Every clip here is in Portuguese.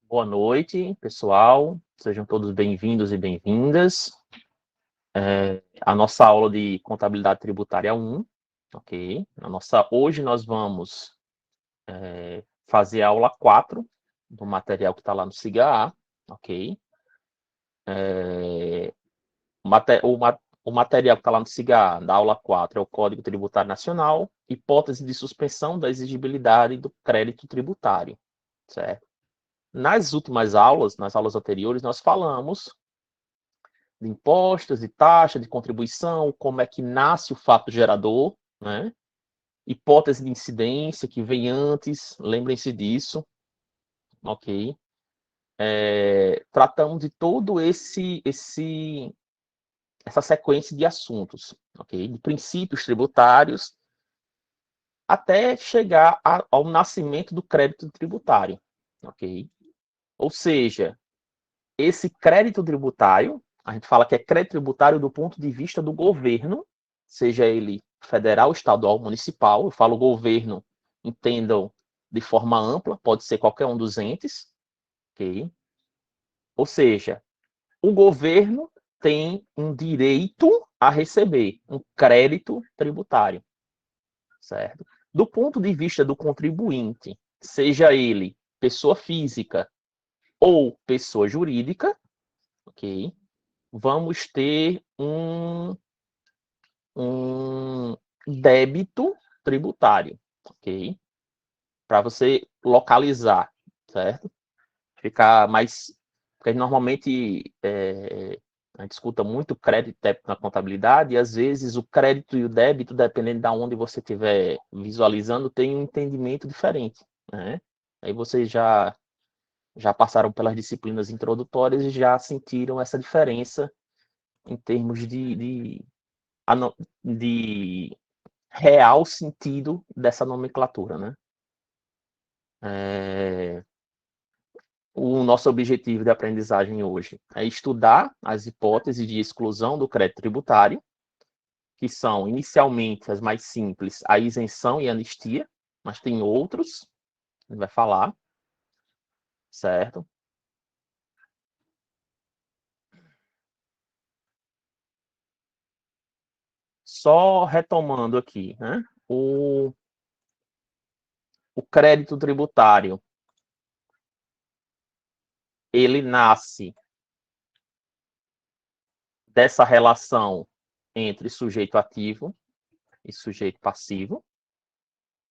Boa noite, pessoal. Sejam todos bem-vindos e bem-vindas. A nossa aula de contabilidade tributária 1, ok? Hoje nós vamos fazer a aula 4 do material que está lá no SIGA A, ok? O material que está lá no SIGA A, da aula 4, é o Código Tributário Nacional, hipótese de suspensão da exigibilidade do crédito tributário, certo? Nas últimas aulas, nas aulas anteriores, nós falamos de impostos, de taxa, de contribuição, como é que nasce o fato gerador, né? Hipótese de incidência que vem antes, lembrem-se disso, ok? Tratamos de todo essa sequência de assuntos, ok? De princípios tributários até chegar ao nascimento do crédito tributário, ok? Ou seja, esse crédito tributário, a gente fala que é crédito tributário do ponto de vista do governo, seja ele federal, estadual, municipal. Eu falo governo, entendam de forma ampla, pode ser qualquer um dos entes, ok? Ou seja, o governo tem um direito a receber um crédito tributário, certo? Do ponto de vista do contribuinte, seja ele pessoa física ou pessoa jurídica, ok? Vamos ter um débito tributário, ok? Para você localizar, certo? Ficar mais. Porque normalmente a gente escuta muito crédito e débito na contabilidade, e às vezes o crédito e o débito, dependendo de onde você estiver visualizando, tem um entendimento diferente, né? Aí vocês já passaram pelas disciplinas introdutórias e já sentiram essa diferença em termos de real sentido dessa nomenclatura, né? O nosso objetivo de aprendizagem hoje é estudar as hipóteses de exclusão do crédito tributário, que são, inicialmente, as mais simples, a isenção e a anistia, mas tem outros, a gente vai falar, certo? Só retomando aqui, né? O crédito tributário, ele nasce dessa relação entre sujeito ativo e sujeito passivo,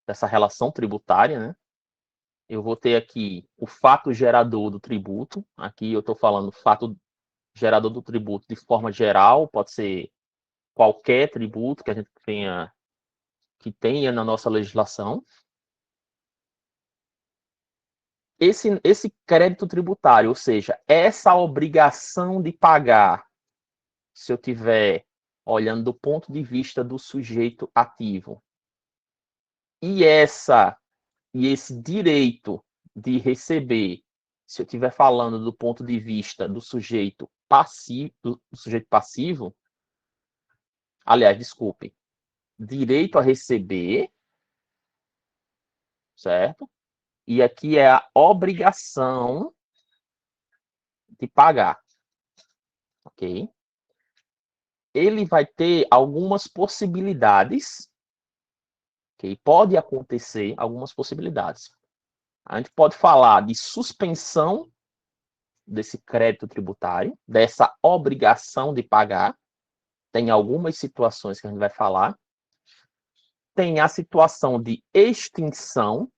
dessa relação tributária, né? Eu vou ter aqui o fato gerador do tributo. Aqui eu estou falando fato gerador do tributo de forma geral, pode ser qualquer tributo que a gente tenha na nossa legislação. Esse crédito tributário, ou seja, essa obrigação de pagar, se eu tiver olhando do ponto de vista do sujeito ativo, e esse direito de receber, se eu estiver falando do ponto de vista do sujeito passivo, aliás, desculpe, direito a receber, certo? E aqui é a obrigação de pagar, ok? Ele vai ter algumas possibilidades, ok? Pode acontecer algumas possibilidades. A gente pode falar de suspensão desse crédito tributário, dessa obrigação de pagar. Tem algumas situações que a gente vai falar. Tem a situação de extinção,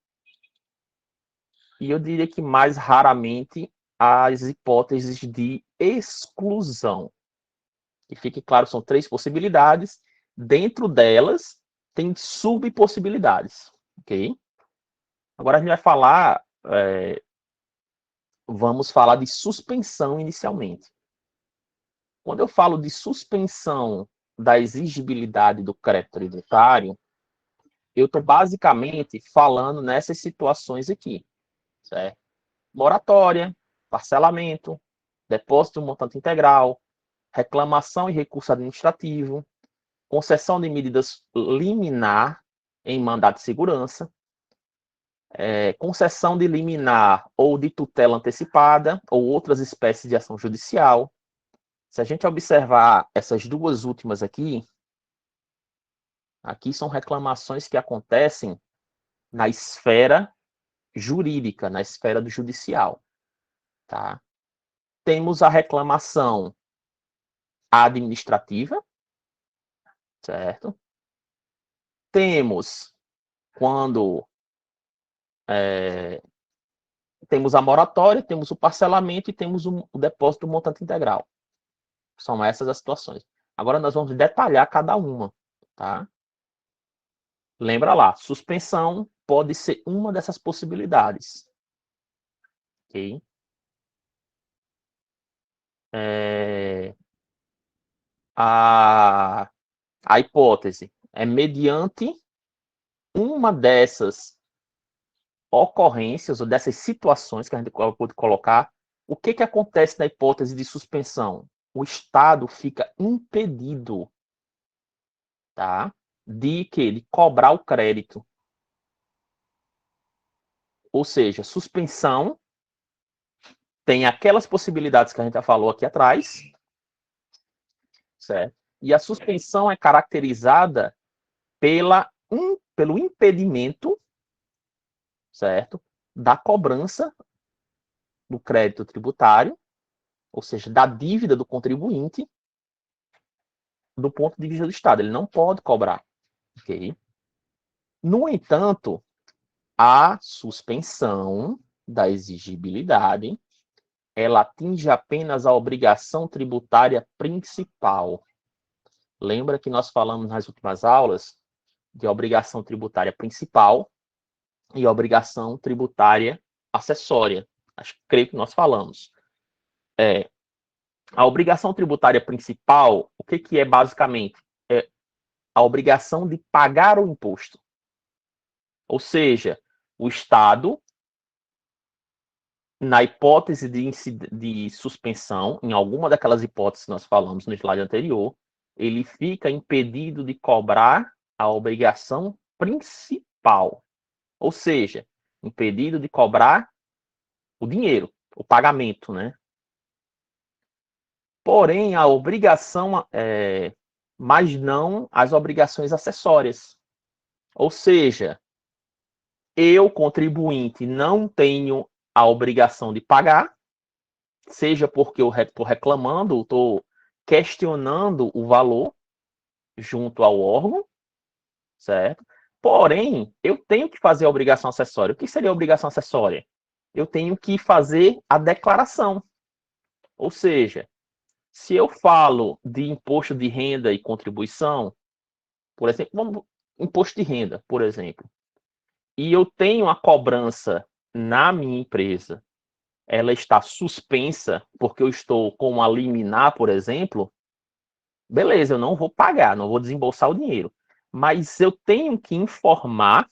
e eu diria que mais raramente as hipóteses de exclusão. Que fique claro, são 3 possibilidades. Dentro delas, tem subpossibilidades, ok? Agora a gente vai falar, vamos falar de suspensão inicialmente. Quando eu falo de suspensão da exigibilidade do crédito tributário, eu estou basicamente falando nessas situações aqui, certo? Moratória, parcelamento, depósito do montante integral, reclamação e recurso administrativo, concessão de medidas liminar em mandado de segurança, concessão de liminar ou de tutela antecipada, ou outras espécies de ação judicial. Se a gente observar essas duas últimas aqui são reclamações que acontecem na esfera jurídica, na esfera do judicial. Tá? Temos a reclamação administrativa, certo? Temos quando temos a moratória, temos o parcelamento e temos o depósito do montante integral. São essas as situações. Agora nós vamos detalhar cada uma, tá? Lembra lá, suspensão pode ser uma dessas possibilidades. Ok? A hipótese é mediante uma dessas ocorrências ou dessas situações que a gente pode colocar. O que acontece na hipótese de suspensão? O Estado fica impedido, tá, de cobrar o crédito. Ou seja, suspensão tem aquelas possibilidades que a gente já falou aqui atrás, certo? E a suspensão é caracterizada pelo impedimento, certo, da cobrança do crédito tributário, ou seja, da dívida do contribuinte, do ponto de vista do Estado. Ele não pode cobrar. Okay? No entanto, a suspensão da exigibilidade, ela atinge apenas a obrigação tributária principal. Lembra que nós falamos nas últimas aulas de obrigação tributária principal e obrigação tributária acessória. Creio que nós falamos. A obrigação tributária principal, o que é basicamente? É a obrigação de pagar o imposto. Ou seja, o Estado, na hipótese de suspensão, em alguma daquelas hipóteses que nós falamos no slide anterior, ele fica impedido de cobrar a obrigação principal. Ou seja, impedido de cobrar o dinheiro, o pagamento, né? Porém, a obrigação, mas não as obrigações acessórias. Ou seja, eu, contribuinte, não tenho a obrigação de pagar, seja porque eu estou reclamando, estou questionando o valor junto ao órgão, certo? Porém, eu tenho que fazer a obrigação acessória. O que seria a obrigação acessória? Eu tenho que fazer a declaração. Ou seja, se eu falo de imposto de renda e contribuição, por exemplo, imposto de renda, por exemplo, e eu tenho a cobrança na minha empresa, ela está suspensa porque eu estou com uma liminar, por exemplo, beleza, eu não vou pagar, não vou desembolsar o dinheiro. Mas eu tenho que informar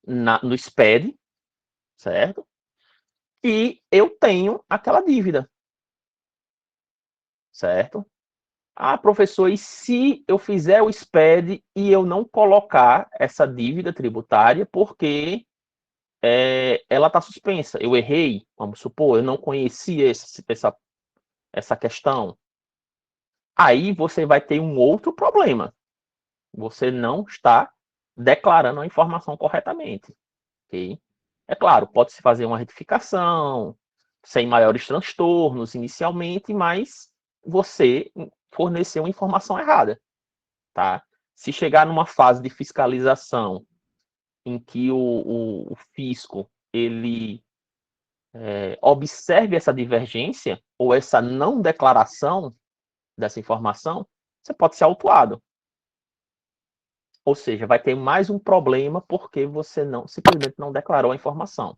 no SPED, certo? Que eu tenho aquela dívida, certo? Ah, professor, e se eu fizer o SPED e eu não colocar essa dívida tributária porque ela está suspensa? Eu errei, vamos supor, eu não conhecia essa questão. Aí você vai ter um outro problema. Você não está declarando a informação corretamente. Okay? É claro, pode-se fazer uma retificação, sem maiores transtornos inicialmente, mas você forneceu uma informação errada. Tá? Se chegar numa fase de fiscalização em que o fisco ele observe essa divergência ou essa não declaração dessa informação, você pode ser autuado. Ou seja, vai ter mais um problema porque você simplesmente não declarou a informação.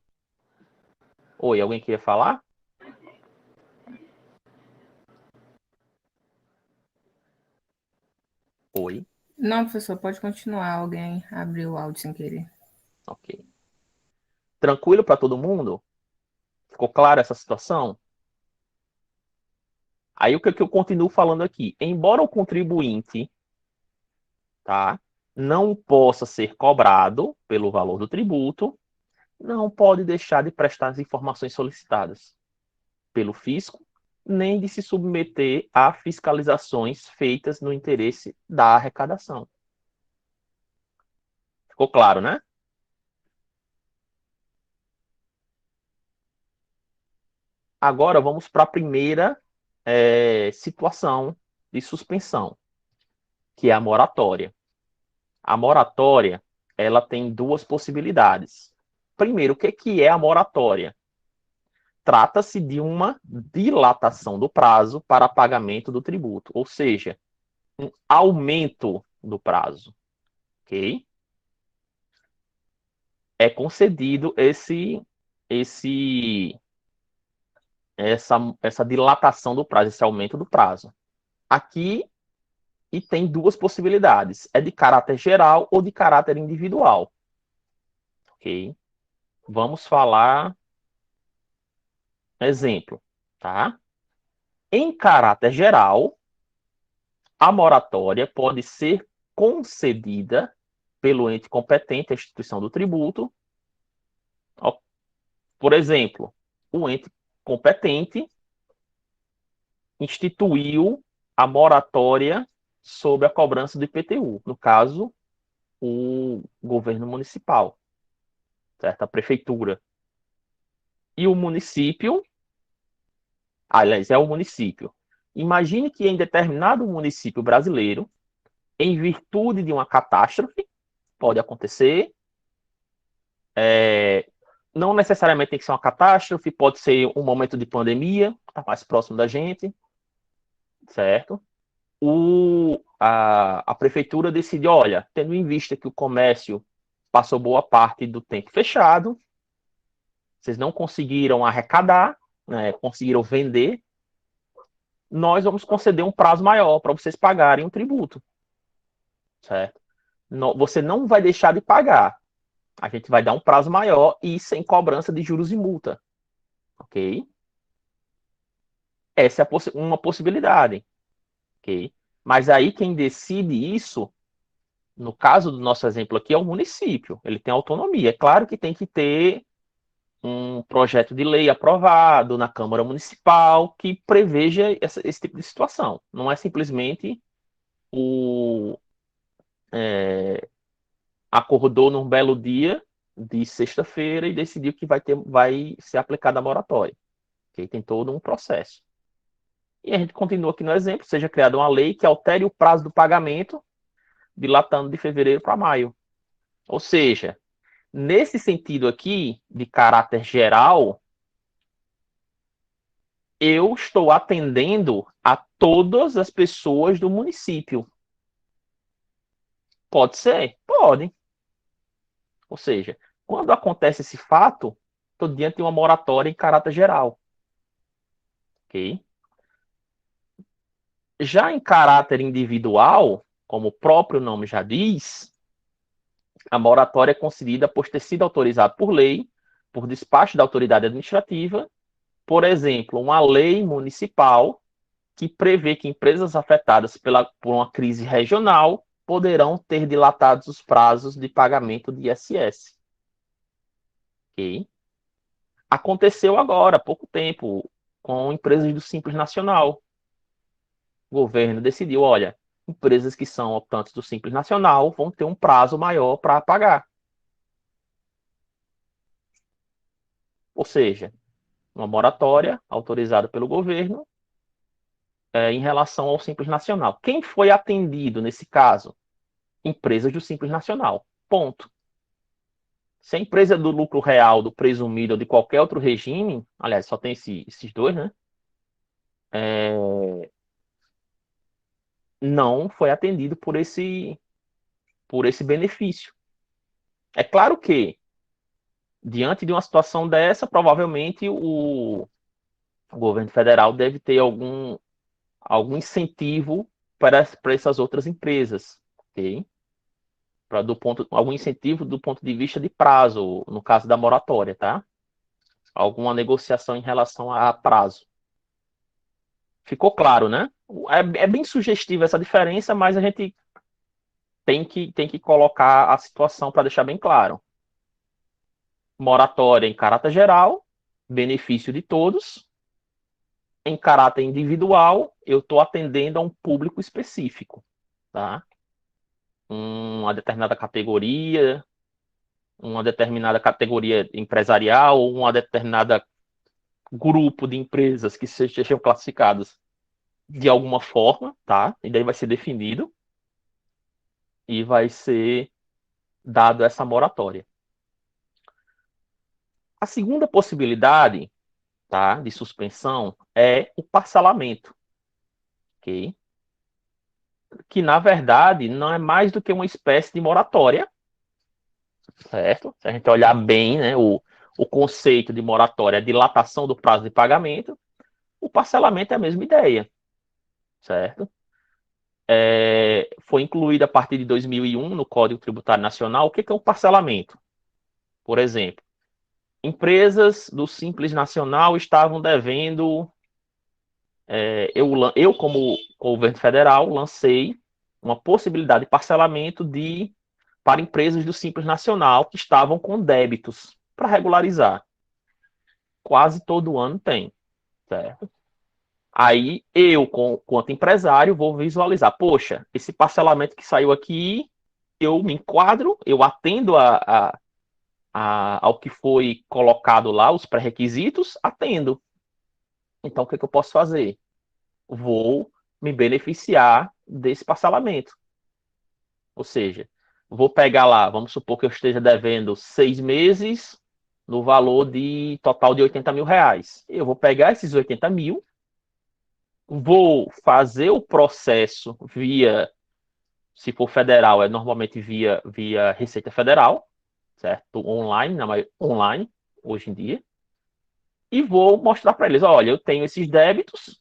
Oi, alguém queria falar? Oi. Não, professor, pode continuar. Alguém abriu o áudio sem querer. Ok. Tranquilo para todo mundo? Ficou claro essa situação? Aí o que eu continuo falando aqui? Embora o contribuinte, tá, não possa ser cobrado pelo valor do tributo, não pode deixar de prestar as informações solicitadas pelo fisco, nem de se submeter a fiscalizações feitas no interesse da arrecadação. Ficou claro, né? Agora vamos para a primeira situação de suspensão, que é a moratória. A moratória, ela tem duas possibilidades. Primeiro, o que é a moratória? Trata-se de uma dilatação do prazo para pagamento do tributo, ou seja, um aumento do prazo, ok? É concedido essa dilatação do prazo, esse aumento do prazo. Aqui, e tem duas possibilidades, é de caráter geral ou de caráter individual, ok? Vamos falar exemplo, tá? Em caráter geral, a moratória pode ser concedida pelo ente competente, a instituição do tributo. Por exemplo, o ente competente instituiu a moratória sobre a cobrança do IPTU, no caso, o governo municipal, certo? A prefeitura. E o município, aliás, é o município. Imagine que em determinado município brasileiro, em virtude de uma catástrofe, pode acontecer, não necessariamente tem que ser uma catástrofe, pode ser um momento de pandemia, está mais próximo da gente, certo? A prefeitura decide, olha, tendo em vista que o comércio passou boa parte do tempo fechado, vocês não conseguiram arrecadar, né, conseguiram vender, nós vamos conceder um prazo maior para vocês pagarem o tributo, certo? Você não vai deixar de pagar, a gente vai dar um prazo maior e sem cobrança de juros e multa, ok? Essa é uma possibilidade, ok? Mas aí quem decide isso, no caso do nosso exemplo aqui, é o município. Ele tem autonomia. É claro que tem que ter um projeto de lei aprovado na Câmara Municipal que preveja esse tipo de situação. Não é simplesmente o acordou num belo dia de sexta-feira e decidiu que vai ser aplicada a moratória. Okay? Tem todo um processo. E a gente continua aqui no exemplo, seja criada uma lei que altere o prazo do pagamento, dilatando de fevereiro para maio. Ou seja, nesse sentido aqui, de caráter geral, eu estou atendendo a todas as pessoas do município. Pode ser? Pode. Ou seja, quando acontece esse fato, estou diante de uma moratória em caráter geral. Ok? Já em caráter individual, como o próprio nome já diz, a moratória é concedida após ter sido autorizado por lei, por despacho da autoridade administrativa, por exemplo, uma lei municipal que prevê que empresas afetadas por uma crise regional poderão ter dilatados os prazos de pagamento de ISS. Ok? Aconteceu agora, há pouco tempo, com empresas do Simples Nacional. O governo decidiu, olha, empresas que são optantes do Simples Nacional vão ter um prazo maior para pagar. Ou seja, uma moratória autorizada pelo governo em relação ao Simples Nacional. Quem foi atendido nesse caso? Empresas do Simples Nacional. Ponto. Se a empresa do lucro real, do presumido ou de qualquer outro regime, aliás, só tem esses dois, né? Não foi atendido por esse benefício. É claro que, diante de uma situação dessa, provavelmente o governo federal deve ter algum incentivo para essas outras empresas, ok? Algum incentivo do ponto de vista de prazo, no caso da moratória, tá? Alguma negociação em relação a prazo. Ficou claro, né? É bem sugestiva essa diferença, mas a gente tem que colocar a situação para deixar bem claro. Moratória em caráter geral, benefício de todos. Em caráter individual, eu estou atendendo a um público específico, tá? Uma determinada categoria empresarial ou uma determinada grupo de empresas que sejam classificadas de alguma forma, tá? E daí vai ser definido e vai ser dado essa moratória. A segunda possibilidade, tá, de suspensão é o parcelamento, ok? Que na verdade não é mais do que uma espécie de moratória, certo? Se a gente olhar bem, né, o conceito de moratória é dilatação do prazo de pagamento, o parcelamento é a mesma ideia, certo? Foi incluído a partir de 2001 no Código Tributário Nacional. O que é um parcelamento? Por exemplo, empresas do Simples Nacional estavam devendo. Eu, como governo federal, lancei uma possibilidade de parcelamento para empresas do Simples Nacional que estavam com débitos para regularizar. Quase todo ano tem, certo? Aí eu, quanto empresário, vou visualizar, poxa, esse parcelamento que saiu aqui, eu me enquadro, eu atendo ao que foi colocado lá, os pré-requisitos, atendo. Então, o que eu posso fazer? Vou me beneficiar desse parcelamento. Ou seja, vou pegar lá, vamos supor que eu esteja devendo 6 meses no valor de total de R$ 80.000. Eu vou pegar esses 80 mil, vou fazer o processo via, se for federal, é normalmente via Receita Federal, certo? Online, online, hoje em dia. E vou mostrar para eles, olha, eu tenho esses débitos,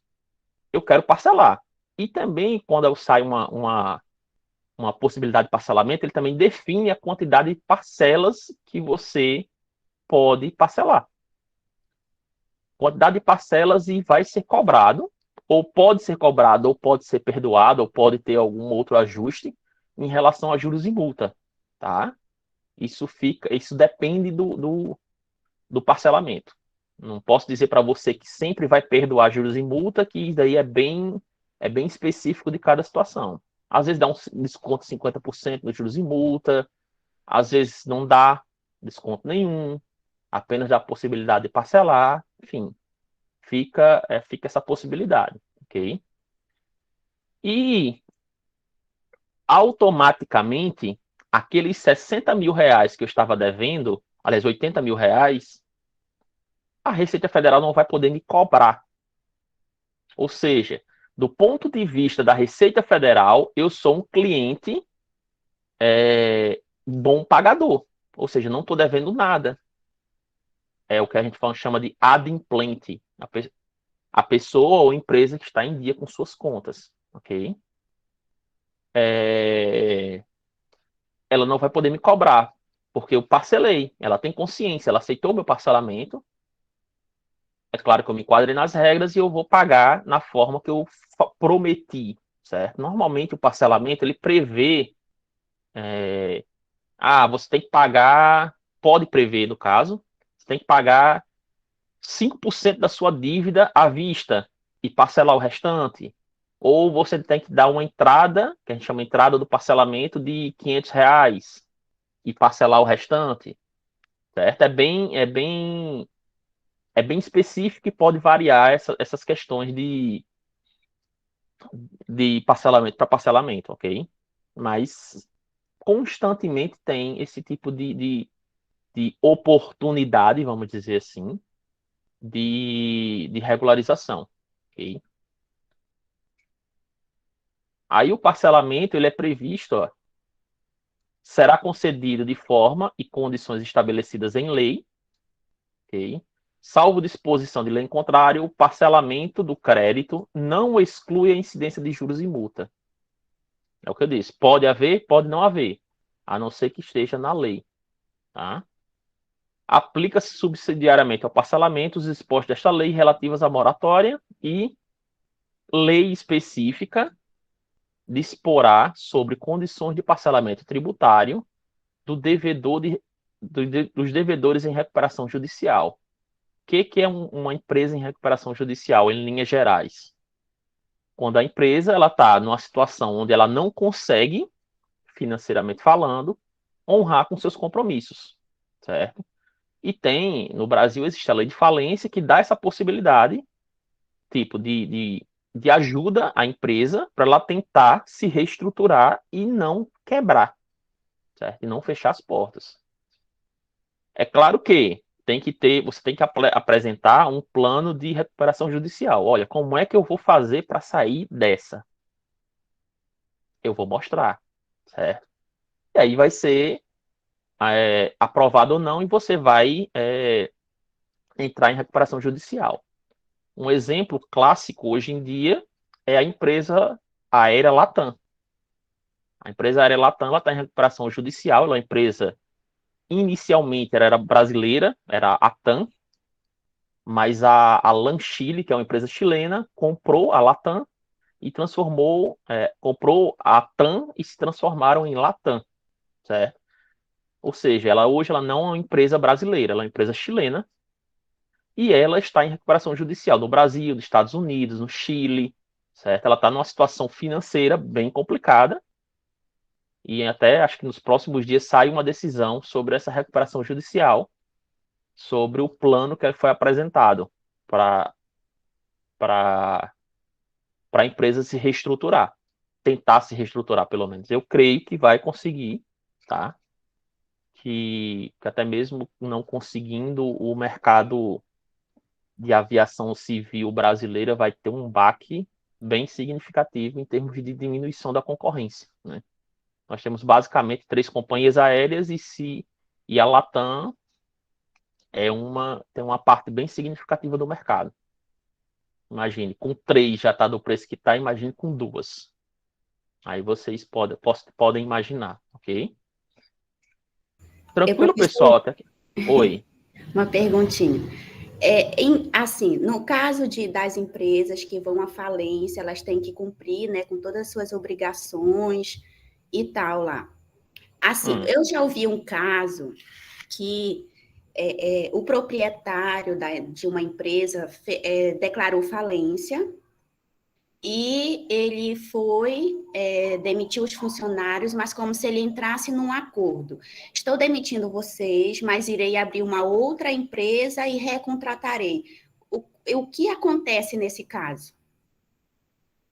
eu quero parcelar. E também, quando sai uma possibilidade de parcelamento, ele também define a quantidade de parcelas que você pode parcelar. Quantidade de parcelas e vai ser cobrado, ou pode ser cobrado, ou pode ser perdoado, ou pode ter algum outro ajuste em relação a juros e multa, tá? Isso depende do parcelamento. Não posso dizer para você que sempre vai perdoar juros e multa, que isso daí é bem específico de cada situação. Às vezes dá um desconto de 50% nos juros e multa, às vezes não dá desconto nenhum, apenas dá a possibilidade de parcelar, enfim, fica essa possibilidade, ok? E automaticamente, aqueles R$ 60.000 que eu estava devendo, aliás, R$ 80.000, a Receita Federal não vai poder me cobrar. Ou seja, do ponto de vista da Receita Federal, eu sou um cliente bom pagador. Ou seja, não estou devendo nada. É o que a gente chama de adimplente. A pessoa ou empresa que está em dia com suas contas. Ok? Ela não vai poder me cobrar, porque eu parcelei. Ela tem consciência, ela aceitou meu parcelamento. É claro que eu me enquadrei nas regras e eu vou pagar na forma que eu prometi, certo? Normalmente o parcelamento ele prevê, você tem que pagar, pode prever no caso, você tem que pagar 5% da sua dívida à vista e parcelar o restante. Ou você tem que dar uma entrada, que a gente chama de entrada do parcelamento de R$ 500 e parcelar o restante, certo? É bem específico e pode variar essas questões de parcelamento para parcelamento, ok? Mas constantemente tem esse tipo de oportunidade, vamos dizer assim, de regularização, ok? Aí o parcelamento ele é previsto, ó, será concedido de forma e condições estabelecidas em lei, ok? Salvo disposição de lei em contrário, o parcelamento do crédito não exclui a incidência de juros e multa. É o que eu disse. Pode haver, pode não haver, a não ser que esteja na lei. Tá? Aplica-se subsidiariamente ao parcelamento os expostos desta lei relativas à moratória e lei específica disporá sobre condições de parcelamento tributário dos devedores em recuperação judicial. O que é uma empresa em recuperação judicial, em linhas gerais? Quando a empresa está numa situação onde ela não consegue, financeiramente falando, honrar com seus compromissos, certo? E no Brasil existe a lei de falência que dá essa possibilidade, tipo, de ajuda à empresa para ela tentar se reestruturar e não quebrar, certo? E não fechar as portas. É claro que você tem que apresentar um plano de recuperação judicial. Olha, como é que eu vou fazer para sair dessa? Eu vou mostrar, certo? E aí vai ser aprovado ou não e você vai entrar em recuperação judicial. Um exemplo clássico hoje em dia é a empresa aérea Latam. A empresa aérea Latam está em recuperação judicial. Ela é uma empresa, inicialmente, ela era brasileira, era a TAM, mas a LAN Chile, que é uma empresa chilena, comprou a Latam e comprou a TAM e se transformaram em Latam, certo? Ou seja, hoje ela não é uma empresa brasileira, ela é uma empresa chilena e ela está em recuperação judicial no Brasil, nos Estados Unidos, no Chile, certo? Ela está numa situação financeira bem complicada e até acho que nos próximos dias sai uma decisão sobre essa recuperação judicial, sobre o plano que foi apresentado para a empresa se reestruturar, tentar se reestruturar pelo menos. Eu creio que vai conseguir, tá? Que até mesmo não conseguindo, o mercado de aviação civil brasileira vai ter um baque bem significativo em termos de diminuição da concorrência, né? Nós temos basicamente 3 companhias aéreas e a Latam tem uma parte bem significativa do mercado. Imagine, com 3 já está do preço que está, imagine com 2. Aí vocês podem imaginar, ok? Tranquilo, pessoal? Professor, Até aqui. Oi. uma perguntinha. Assim, no caso das empresas que vão à falência, elas têm que cumprir, né, com todas as suas obrigações e tal lá. Assim, eu já ouvi um caso que o proprietário de uma empresa declarou falência e ele demitiu os funcionários, mas como se ele entrasse num acordo. Estou demitindo vocês, mas irei abrir uma outra empresa e recontratarei. O que acontece nesse caso?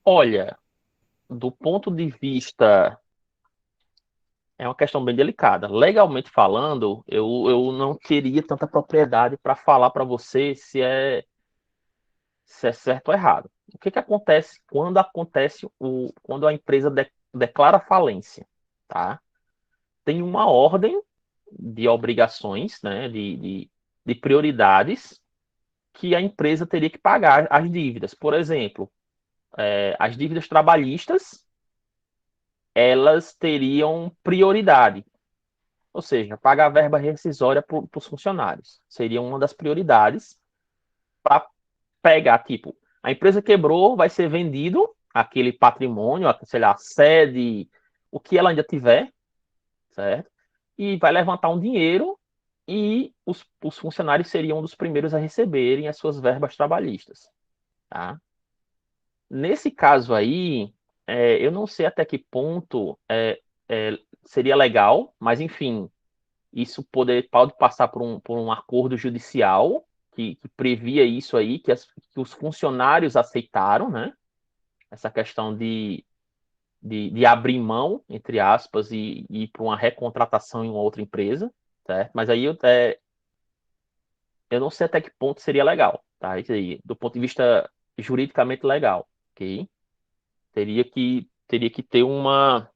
Olha, do ponto de vista, é uma questão bem delicada. Legalmente falando, eu não teria tanta propriedade para falar para você se é certo ou errado. O que acontece quando a empresa declara falência, tá? Tem uma ordem de obrigações, né, de prioridades que a empresa teria que pagar as dívidas. Por exemplo, as dívidas trabalhistas, elas teriam prioridade. Ou seja, pagar a verba rescisória para os funcionários. Seria uma das prioridades para pegar, tipo, a empresa quebrou, vai ser vendido aquele patrimônio, sei lá, a sede, o que ela ainda tiver, certo? E vai levantar um dinheiro e os funcionários seriam um dos primeiros a receberem as suas verbas trabalhistas, tá? Nesse caso aí, eu não sei até que ponto seria legal, mas enfim, isso pode passar por um acordo judicial que previa isso aí, que os funcionários aceitaram, né? Essa questão de abrir mão, entre aspas, e ir para uma recontratação em uma outra empresa, certo? Mas aí eu não sei até que ponto seria legal, tá? Isso aí, do ponto de vista juridicamente legal, ok? Teria que ter uma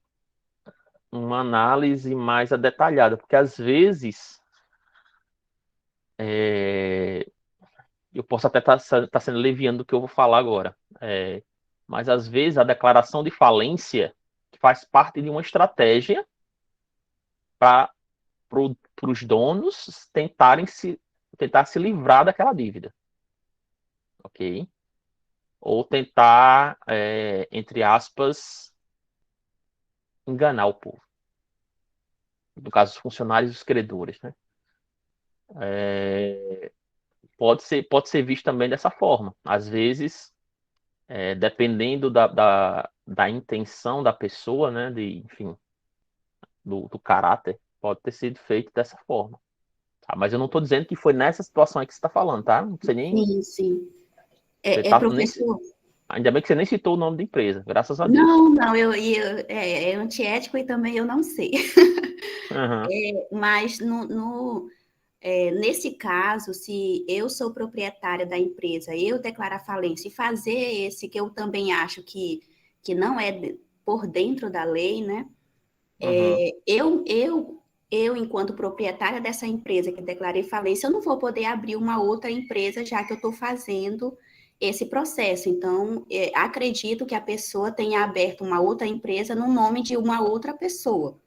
análise mais detalhada, porque às vezes é, eu posso até estar sendo leviano do que eu vou falar agora, mas às vezes a declaração de falência faz parte de uma estratégia para os donos tentar se livrar daquela dívida, ok? Ou tentar, entre aspas, enganar o povo. No caso, os funcionários e os credores, né? Pode ser visto também dessa forma. Às vezes, dependendo da intenção da pessoa, né? Enfim, do caráter, pode ter sido feito dessa forma. Tá? Mas eu não estou dizendo que foi nessa situação aí que você está falando, tá? Não sei nem. Sim, sim. Nem, Professor. ainda bem que você nem citou o nome da empresa, graças a Deus. Não, é antiético e também eu não sei. Uhum. Mas nesse caso, se eu sou proprietária da empresa, eu declarar falência e fazer esse que eu também acho que não é por dentro da lei, né? Uhum. Eu, enquanto proprietária dessa empresa que declarei falência, eu não vou poder abrir uma outra empresa já que eu estou fazendo esse processo. Então, acredito que a pessoa tenha aberto uma outra empresa no nome de uma outra pessoa.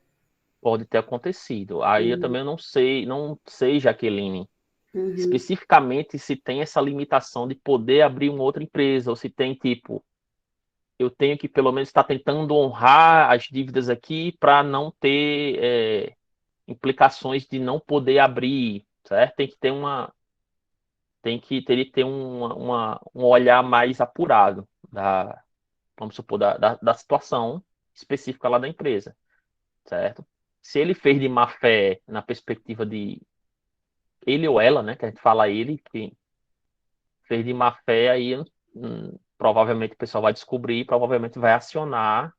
Pode ter acontecido. Aí eu também não sei, Jaqueline, Uhum. especificamente se tem essa limitação de poder abrir uma outra empresa, ou se tem tipo, eu tenho que pelo menos estar tentando honrar as dívidas aqui para não ter implicações de não poder abrir, certo? Teria que ter um olhar mais apurado vamos supor, da situação específica lá da empresa, certo? Se ele fez de má fé na perspectiva de ele ou ela, né, que a gente fala ele, que fez de má fé, aí provavelmente o pessoal vai descobrir e provavelmente vai acionar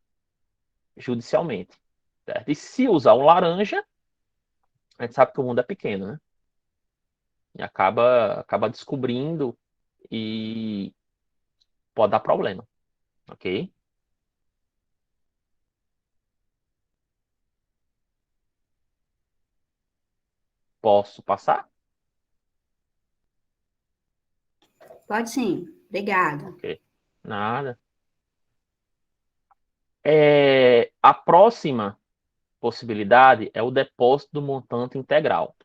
judicialmente, certo? E se usar um laranja, a gente sabe que o mundo é pequeno, né? E acaba descobrindo e pode dar problema, ok? Posso passar? Pode sim, obrigada. Ok. Nada. A próxima possibilidade é o depósito do montante integral.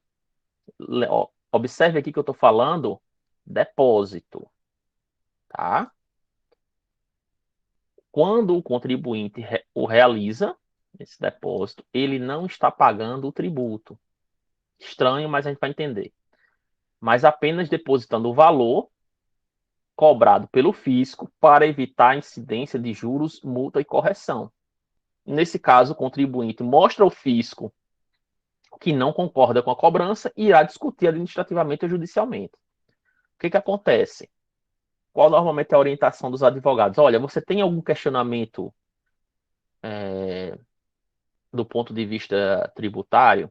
Observe aqui que eu estou falando depósito, tá? Quando o contribuinte o realiza, esse depósito, ele não está pagando o tributo. Estranho, mas a gente vai entender. Mas apenas depositando o valor cobrado pelo fisco para evitar a incidência de juros, multa e correção. Nesse caso, o contribuinte mostra ao fisco que não concorda com a cobrança e irá discutir administrativamente ou judicialmente. O que acontece? Qual normalmente é a orientação dos advogados? Olha, você tem algum questionamento do ponto de vista tributário?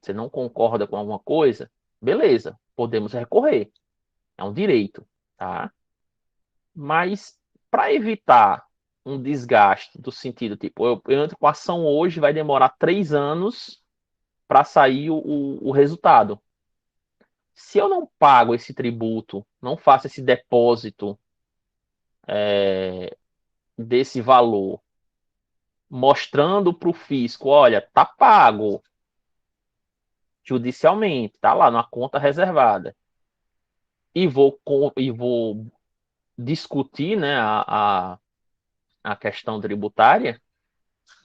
Você não concorda com alguma coisa? Beleza, podemos recorrer. É um direito, tá? Mas para evitar um desgaste do sentido, tipo, eu entro com a ação hoje, vai demorar 3 anos para sair o resultado. Se eu não pago esse tributo, não faço esse depósito desse valor, mostrando para o fisco, olha, tá pago judicialmente, tá lá numa conta reservada, e vou discutir, né, a questão tributária,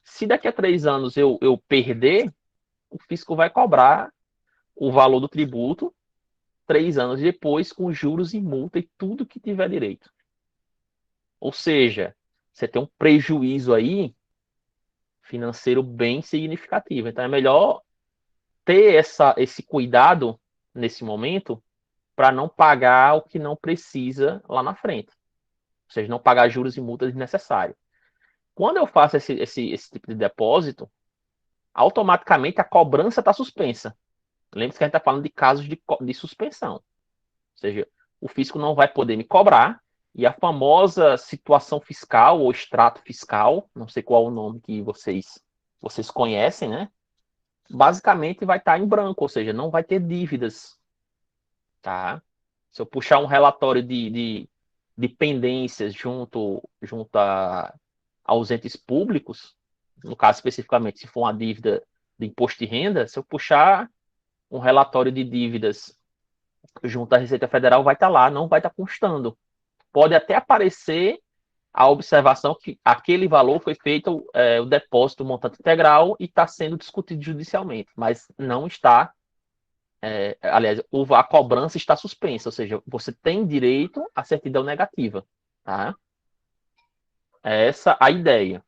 se daqui a 3 anos eu perder, o fisco vai cobrar o valor do tributo 3 anos depois, com juros e multa e tudo que tiver direito. Ou seja, você tem um prejuízo aí financeiro bem significativo. Então é melhor ter esse cuidado nesse momento para não pagar o que não precisa lá na frente. Ou seja, não pagar juros e multas desnecessários. Quando eu faço esse tipo de depósito, automaticamente a cobrança está suspensa. Lembre-se que a gente está falando de casos de suspensão. Ou seja, o fisco não vai poder me cobrar e a famosa situação fiscal ou extrato fiscal, não sei qual é o nome que vocês conhecem, né? Basicamente vai estar em branco, ou seja, não vai ter dívidas, tá? Se eu puxar um relatório de pendências junto aos entes públicos, no caso especificamente, se for uma dívida de imposto de renda, se eu puxar um relatório de dívidas junto à Receita Federal, vai estar lá, não vai estar constando. Pode até aparecer a observação que aquele valor foi feito o depósito, o montante integral, e está sendo discutido judicialmente, mas não está, aliás, a cobrança está suspensa, ou seja, você tem direito à certidão negativa, tá? É essa a ideia.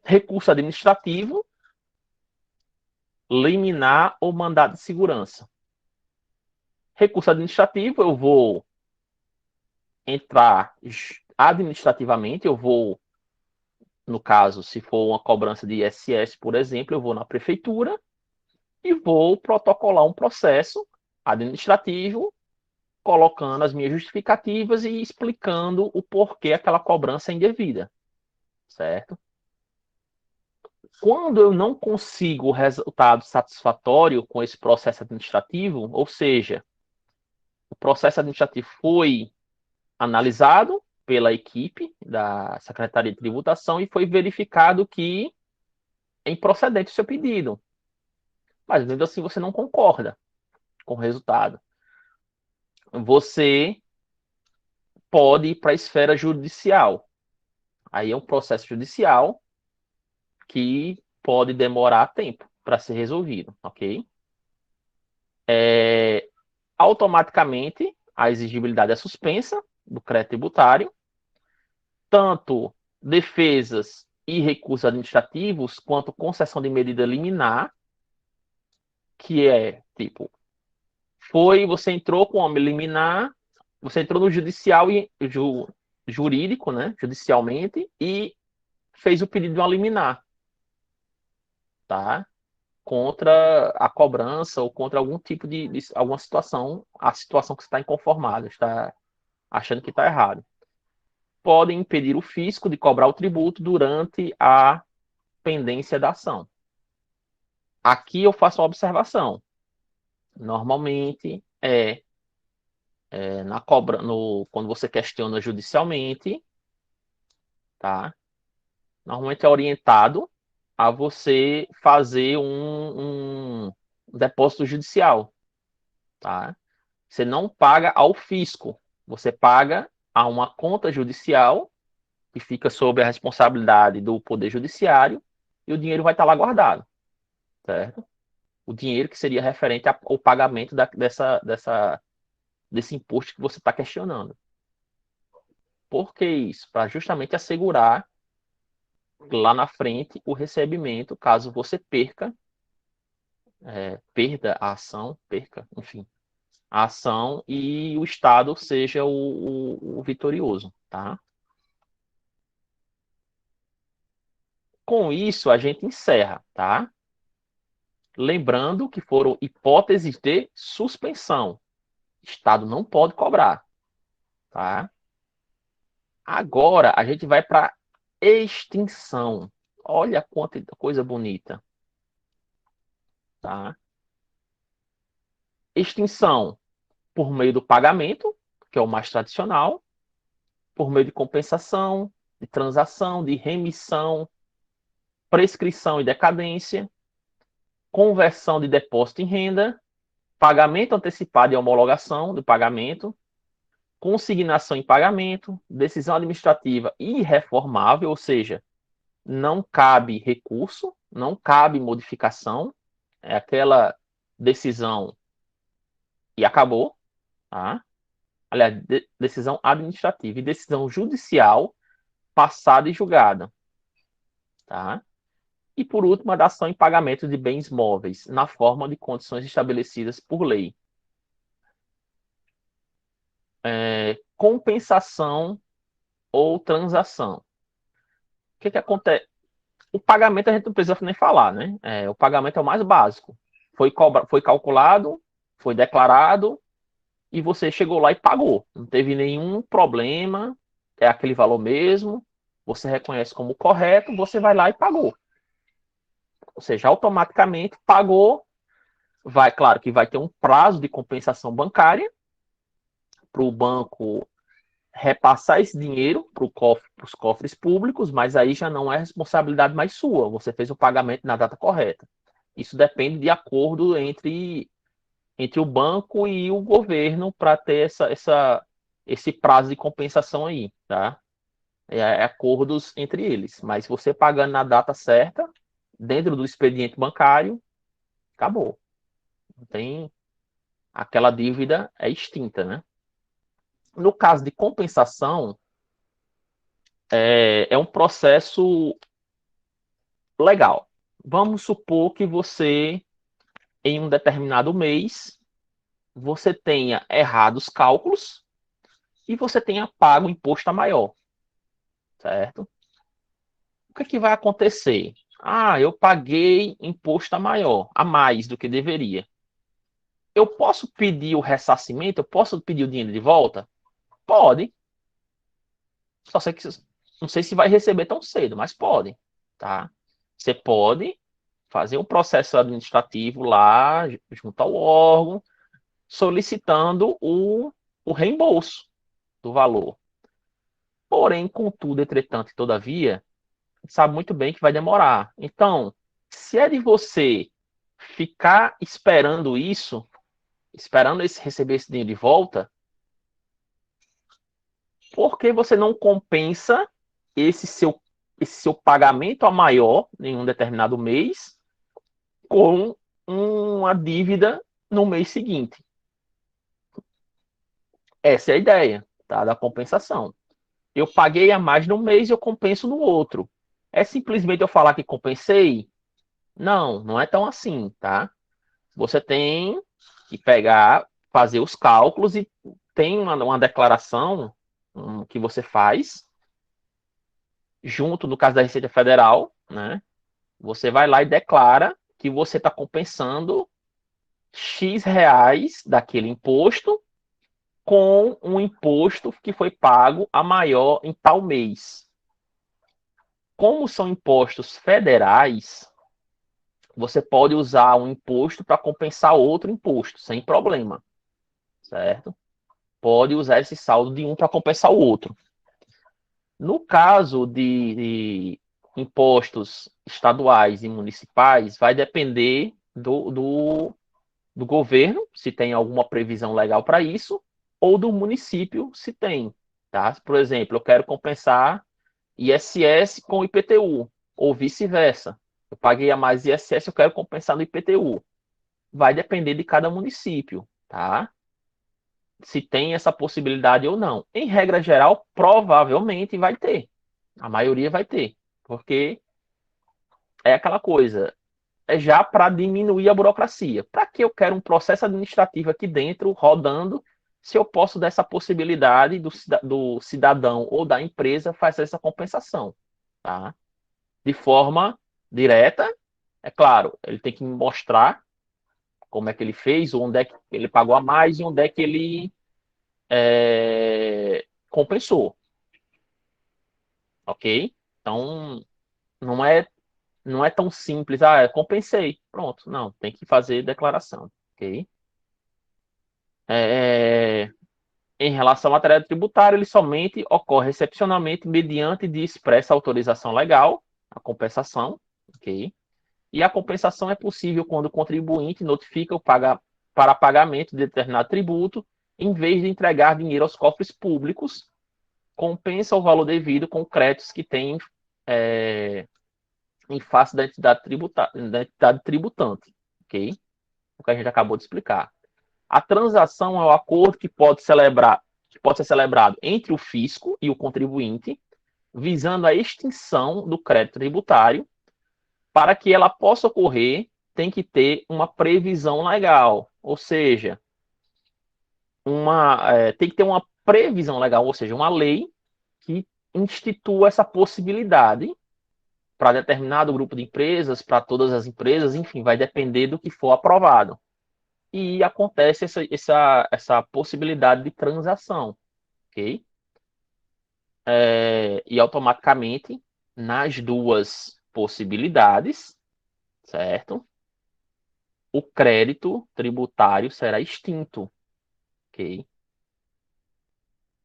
Recurso administrativo, liminar ou mandado de segurança. Recurso administrativo, eu vou entrar administrativamente, eu vou, no caso, se for uma cobrança de ISS, por exemplo, eu vou na prefeitura e vou protocolar um processo administrativo, colocando as minhas justificativas e explicando o porquê aquela cobrança é indevida, certo? Quando eu não consigo o resultado satisfatório com esse processo administrativo, ou seja, o processo administrativo foi analisado pela equipe da Secretaria de Tributação e foi verificado que é improcedente o seu pedido. Mas, mesmo assim, você não concorda com o resultado. Você pode ir para a esfera judicial. Aí é um processo judicial que pode demorar tempo para ser resolvido, ok? Automaticamente, a exigibilidade é suspensa do crédito tributário, tanto defesas e recursos administrativos, quanto concessão de medida liminar, que é, tipo, você entrou com uma liminar, você entrou no judicial e jurídico, né, judicialmente, e fez o pedido de uma liminar, tá? Contra a cobrança ou contra algum tipo de alguma situação, a situação que você está inconformado, está achando que está errado. Podem impedir o fisco de cobrar o tributo durante a pendência da ação. Aqui eu faço uma observação. Normalmente quando você questiona judicialmente, tá? Normalmente é orientado a você fazer um depósito judicial, tá? Você não paga ao fisco, você paga a uma conta judicial que fica sob a responsabilidade do Poder Judiciário e o dinheiro vai estar lá guardado, certo? O dinheiro que seria referente ao pagamento desse imposto que você está questionando. Por que isso? Para justamente assegurar lá na frente o recebimento, caso você perca a ação, enfim, a ação e o Estado seja o vitorioso, tá? Com isso, a gente encerra, tá? Lembrando que foram hipóteses de suspensão. O Estado não pode cobrar, tá? Agora, a gente vai para extinção. Olha quanta coisa bonita, tá? Extinção por meio do pagamento, que é o mais tradicional, por meio de compensação, de transação, de remissão, prescrição e decadência, conversão de depósito em renda, pagamento antecipado e homologação do pagamento, consignação em pagamento, decisão administrativa irreformável, ou seja, não cabe recurso, não cabe modificação, é aquela decisão e acabou, tá? Aliás, decisão administrativa e decisão judicial passada e julgada, tá? E, por último, a dação em pagamento de bens móveis, na forma de condições estabelecidas por lei. Compensação ou transação. O que acontece? O pagamento a gente não precisa nem falar, né? O pagamento é o mais básico. Foi calculado, foi declarado, e você chegou lá e pagou. Não teve nenhum problema, é aquele valor mesmo, você reconhece como correto, você vai lá e pagou. Ou seja, automaticamente pagou, claro que vai ter um prazo de compensação bancária para o banco repassar esse dinheiro para os cofres públicos, mas aí já não é responsabilidade mais sua, você fez o pagamento na data correta. Isso depende de acordo entre o banco e o governo para ter esse prazo de compensação aí, tá? É acordos entre eles. Mas você pagando na data certa, dentro do expediente bancário, acabou. Não tem aquela dívida é extinta, né? No caso de compensação, é um processo legal. Vamos supor que você, em um determinado mês, você tenha errado os cálculos e você tenha pago o imposto a maior, certo? O que é que vai acontecer? Ah, eu paguei imposto a maior, a mais do que deveria. Eu posso pedir o ressarcimento? Eu posso pedir o dinheiro de volta? Pode. Só sei que não sei se vai receber tão cedo, mas pode, tá? Você pode fazer um processo administrativo lá, junto ao órgão, solicitando o reembolso do valor. Porém, contudo, entretanto e todavia, sabe muito bem que vai demorar. Então, se é de você ficar esperando isso, esperando receber esse dinheiro de volta, por que você não compensa esse seu pagamento a maior em um determinado mês com uma dívida no mês seguinte? Essa é a ideia, tá, da compensação. Eu paguei a mais no mês e eu compenso no outro. É simplesmente eu falar que compensei? Não, não é tão assim, tá? Você tem que pegar, fazer os cálculos e tem uma declaração que você faz junto, no caso da Receita Federal, né? Você vai lá e declara que você está compensando X reais daquele imposto com um imposto que foi pago a maior em tal mês. Como são impostos federais, você pode usar um imposto para compensar outro imposto, sem problema, certo? Pode usar esse saldo de um para compensar o outro. No caso de impostos estaduais e municipais, vai depender do governo, se tem alguma previsão legal para isso, ou do município, se tem. Tá? Por exemplo, eu quero compensar ISS com IPTU, ou vice-versa. Eu paguei a mais ISS, eu quero compensar no IPTU. Vai depender de cada município, tá? Se tem essa possibilidade ou não. Em regra geral, provavelmente vai ter. A maioria vai ter, porque é aquela coisa, é já para diminuir a burocracia. Para que eu quero um processo administrativo aqui dentro rodando, se eu posso dar essa possibilidade do cidadão ou da empresa fazer essa compensação, tá? De forma direta, é claro, ele tem que me mostrar como é que ele fez, onde é que ele pagou a mais e onde é que ele compensou, ok? Então, não é, não é tão simples, compensei, pronto, não, tem que fazer declaração, ok? É, em relação à matéria tributária, ele somente ocorre excepcionalmente mediante de expressa autorização legal, a compensação, ok? E a compensação é possível quando o contribuinte notifica para pagamento de determinado tributo, em vez de entregar dinheiro aos cofres públicos, compensa o valor devido com créditos que tem em face da entidade tributante, ok? O que a gente acabou de explicar. A transação é o acordo que pode ser celebrado entre o fisco e o contribuinte, visando a extinção do crédito tributário. Para que ela possa ocorrer, tem que ter uma previsão legal, ou seja, tem que ter uma previsão legal, ou seja, uma lei que institua essa possibilidade para determinado grupo de empresas, para todas as empresas, enfim, vai depender do que for aprovado. E acontece essa possibilidade de transação, ok? E automaticamente, nas duas possibilidades, certo? O crédito tributário será extinto, ok?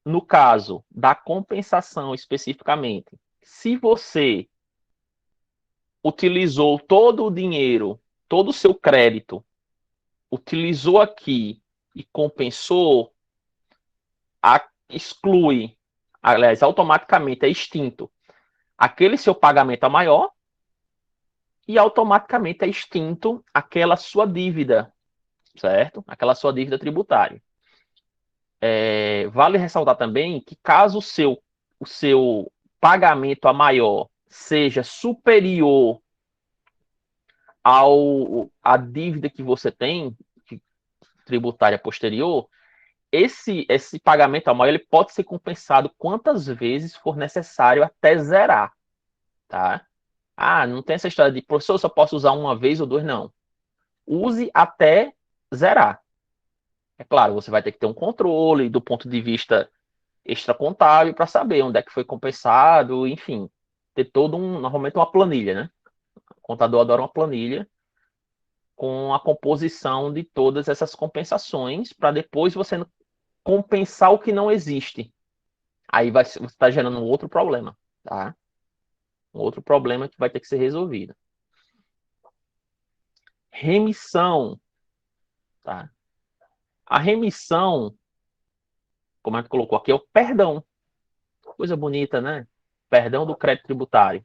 No caso da compensação especificamente, se você utilizou todo o dinheiro, todo o seu crédito, utilizou aqui e compensou, exclui, aliás, automaticamente é extinto aquele seu pagamento a maior e automaticamente é extinto aquela sua dívida, certo? Aquela sua dívida tributária. Vale ressaltar também que caso o seu pagamento a maior seja superior à dívida que você tem, tributária posterior, esse pagamento a maior ele pode ser compensado quantas vezes for necessário até zerar, tá? Ah, não tem essa história de, professor, eu só posso usar uma vez ou duas, não. Use até zerar. É claro, você vai ter que ter um controle do ponto de vista extracontábil para saber onde é que foi compensado, enfim, ter normalmente uma planilha, né? O contador adora uma planilha com a composição de todas essas compensações para depois você compensar o que não existe. Aí você está gerando um outro problema, tá? Um outro problema que vai ter que ser resolvido. Remissão, tá? A remissão, como a gente colocou aqui, é o perdão. Coisa bonita, né? Perdão do crédito tributário.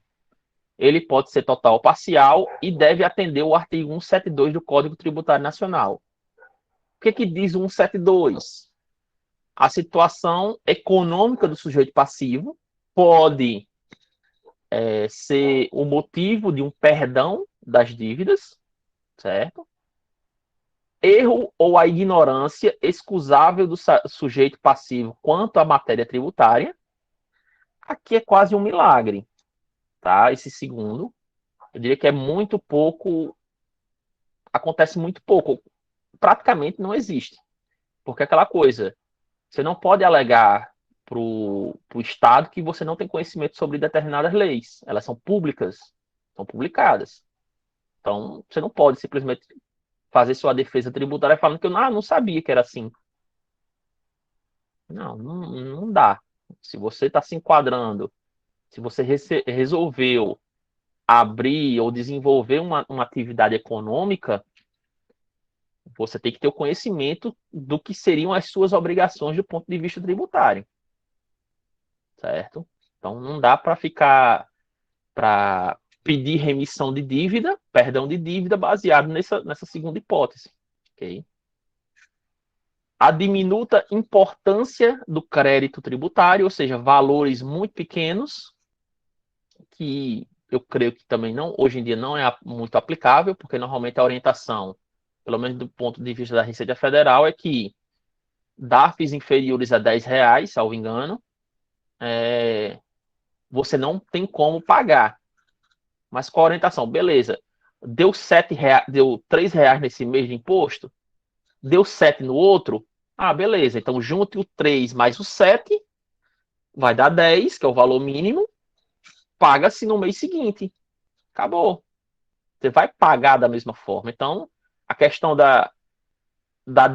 Ele pode ser total ou parcial e deve atender o artigo 172 do Código Tributário Nacional. O que diz o 172? A situação econômica do sujeito passivo pode ser o motivo de um perdão das dívidas, certo? Erro ou a ignorância excusável do sujeito passivo quanto à matéria tributária. Aqui é quase um milagre, tá? Esse segundo, eu diria que é muito pouco, acontece muito pouco, praticamente não existe. Porque é aquela coisa, você não pode alegar para o Estado que você não tem conhecimento sobre determinadas leis. Elas são públicas, são publicadas. Então, você não pode simplesmente fazer sua defesa tributária falando que eu não sabia que era assim. Não dá. Se você está se enquadrando, se você resolveu abrir ou desenvolver uma atividade econômica, você tem que ter o conhecimento do que seriam as suas obrigações do ponto de vista tributário. Certo? Então não dá para pedir remissão de dívida, perdão de dívida, baseado nessa segunda hipótese. Ok? A diminuta importância do crédito tributário, ou seja, valores muito pequenos, que eu creio que também não, hoje em dia não é muito aplicável, porque normalmente a orientação, pelo menos do ponto de vista da Receita Federal, é que DARFs inferiores a R$ 10, salvo engano, você não tem como pagar. Mas com a orientação, beleza, deu R$ 7, deu R$ 3 nesse mês de imposto, deu 7 no outro, beleza, então junte o 3 mais o 7, vai dar 10, que é o valor mínimo, paga-se no mês seguinte. Acabou. Você vai pagar da mesma forma. Então, a questão da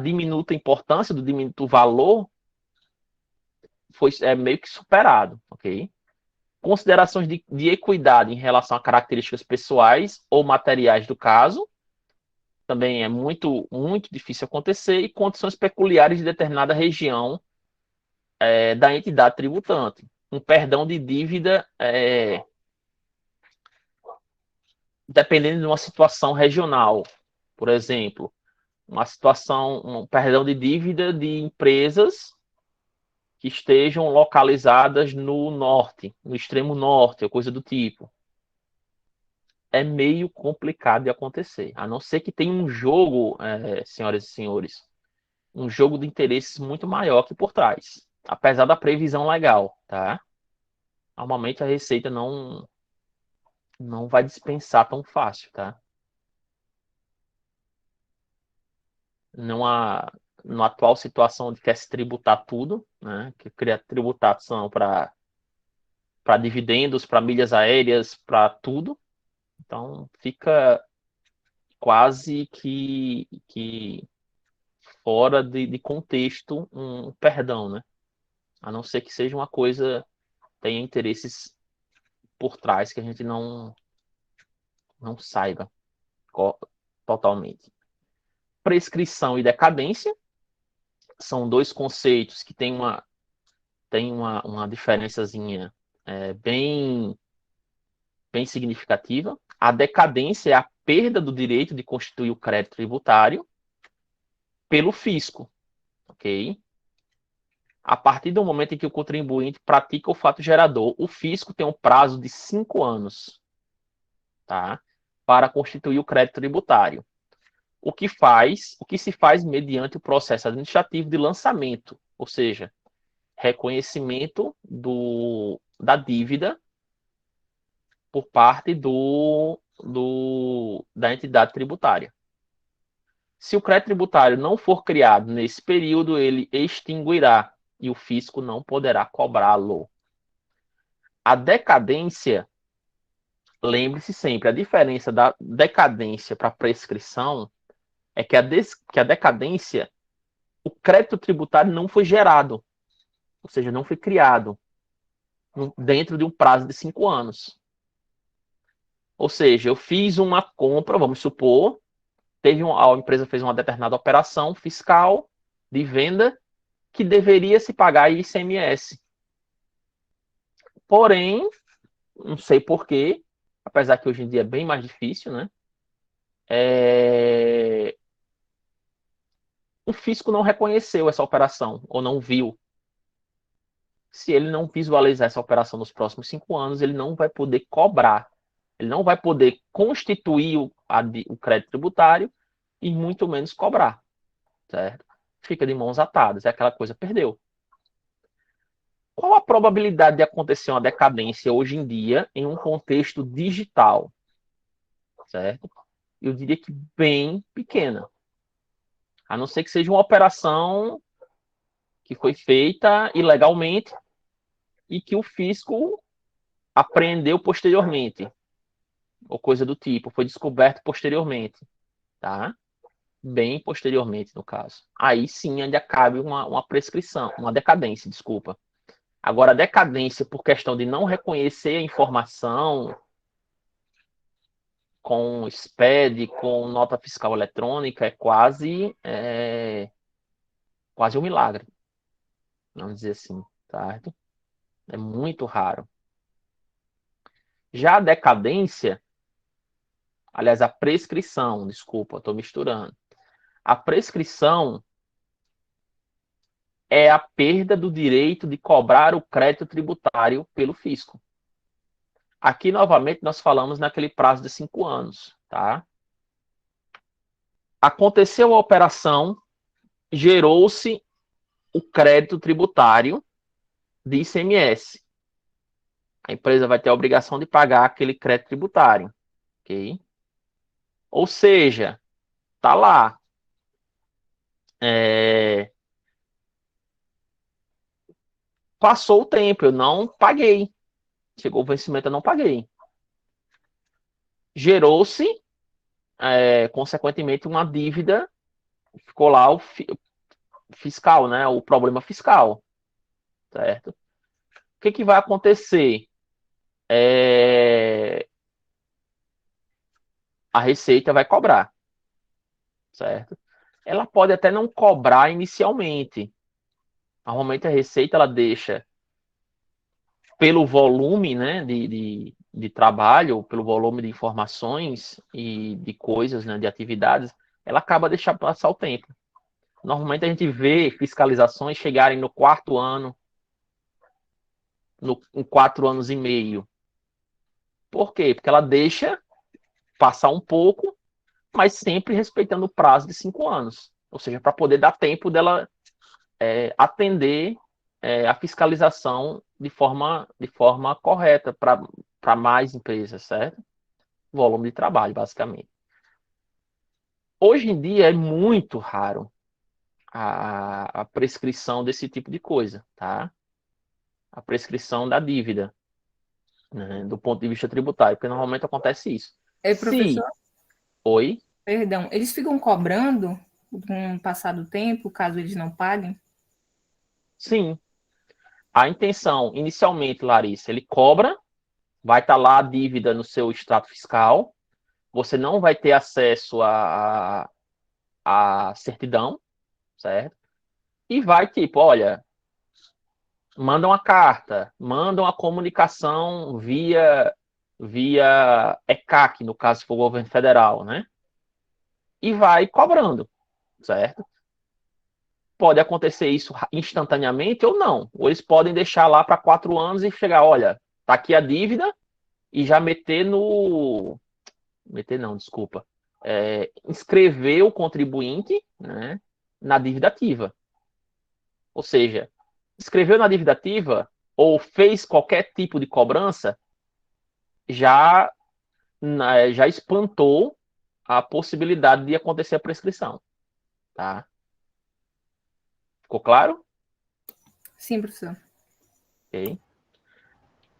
diminuta importância, do diminuto valor, é meio que superado, ok? Considerações de equidade em relação a características pessoais ou materiais do caso, também é muito, muito difícil acontecer, e condições peculiares de determinada região da entidade tributante. Um perdão de dívida, dependendo de uma situação regional, por exemplo, um perdão de dívida de empresas que estejam localizadas no norte, no extremo norte, ou coisa do tipo. É meio complicado de acontecer, a não ser que tenha um jogo, senhoras e senhores, um jogo de interesses muito maior que por trás, apesar da previsão legal, tá? Normalmente a Receita não vai dispensar tão fácil, tá? Não há, na atual situação de quer se tributar tudo, né? Que cria tributação para dividendos, para milhas aéreas, para tudo. Então fica quase que fora de contexto um perdão, né? A não ser que seja uma coisa, tenha interesses por trás que a gente não saiba totalmente. Prescrição e decadência são dois conceitos que têm tem uma diferençazinha bem significativa. A decadência é a perda do direito de constituir o crédito tributário pelo fisco, ok? A partir do momento em que o contribuinte pratica o fato gerador, o fisco tem um prazo de 5 anos, tá? Para constituir o crédito tributário. O que se faz mediante o processo administrativo de lançamento, ou seja, reconhecimento da dívida por parte da entidade tributária. Se o crédito tributário não for criado nesse período, ele extinguirá e o fisco não poderá cobrá-lo. A decadência, lembre-se sempre, a diferença da decadência para a prescrição é que a decadência, o crédito tributário não foi gerado, ou seja, não foi criado dentro de um prazo de 5 anos. Ou seja, eu fiz uma compra, vamos supor, a empresa fez uma determinada operação fiscal de venda que deveria se pagar ICMS. Porém, não sei porquê, apesar que hoje em dia é bem mais difícil, né? O fisco não reconheceu essa operação, ou não viu. Se ele não visualizar essa operação nos próximos 5 anos, ele não vai poder cobrar. Ele não vai poder constituir o crédito tributário e muito menos cobrar, certo? Fica de mãos atadas, é aquela coisa, perdeu. Qual a probabilidade de acontecer uma decadência hoje em dia em um contexto digital? Certo? Eu diria que bem pequena. A não ser que seja uma operação que foi feita ilegalmente e que o fisco apreendeu posteriormente, ou coisa do tipo, foi descoberto posteriormente, tá? Bem posteriormente, no caso. Aí sim ainda cabe uma prescrição, uma decadência, desculpa. Agora, a decadência por questão de não reconhecer a informação com SPED, com nota fiscal eletrônica, é quase um milagre, vamos dizer assim, certo? É muito raro. Já a decadência, aliás, a prescrição, desculpa, estou misturando. A prescrição é a perda do direito de cobrar o crédito tributário pelo fisco. Aqui, novamente, nós falamos naquele prazo de 5 anos, tá? Aconteceu a operação, gerou-se o crédito tributário de ICMS. A empresa vai ter a obrigação de pagar aquele crédito tributário, ok? Ou seja, tá lá. Passou o tempo, eu não paguei. Chegou o vencimento, eu não paguei. Gerou-se, consequentemente, uma dívida. Ficou lá o fiscal, né? O problema fiscal, certo? O que vai acontecer? A Receita vai cobrar, certo? Ela pode até não cobrar inicialmente. Normalmente a Receita ela deixa pelo volume, né, de trabalho, pelo volume de informações e de coisas, né, de atividades, ela acaba deixando passar o tempo. Normalmente a gente vê fiscalizações chegarem no 4º ano, em 4 anos e meio. Por quê? Porque ela deixa passar um pouco, mas sempre respeitando o prazo de 5 anos. Ou seja, para poder dar tempo dela atender a fiscalização de forma correta para mais empresas, certo? Volume de trabalho, basicamente. Hoje em dia é muito raro a prescrição desse tipo de coisa, tá? A prescrição da dívida, né, do ponto de vista tributário, porque normalmente acontece isso. Professor, Oi? perdão, eles ficam cobrando com o passar do tempo, caso eles não paguem? Sim. A intenção, inicialmente, Larissa, ele cobra, vai estar lá a dívida no seu extrato fiscal, você não vai ter acesso à certidão, certo? E vai tipo, olha, mandam a carta, mandam a comunicação via ECAC, no caso, se for o governo federal, né? E vai cobrando, certo? Pode acontecer isso instantaneamente ou não. Ou eles podem deixar lá para 4 anos e chegar, olha, tá aqui a dívida, e já meter no... Meter não, desculpa. Inscrever o contribuinte, né, na dívida ativa. Ou seja, escreveu na dívida ativa ou fez qualquer tipo de cobrança, já espantou a possibilidade de acontecer a prescrição. Tá? Ficou claro? Sim, professor. Ok.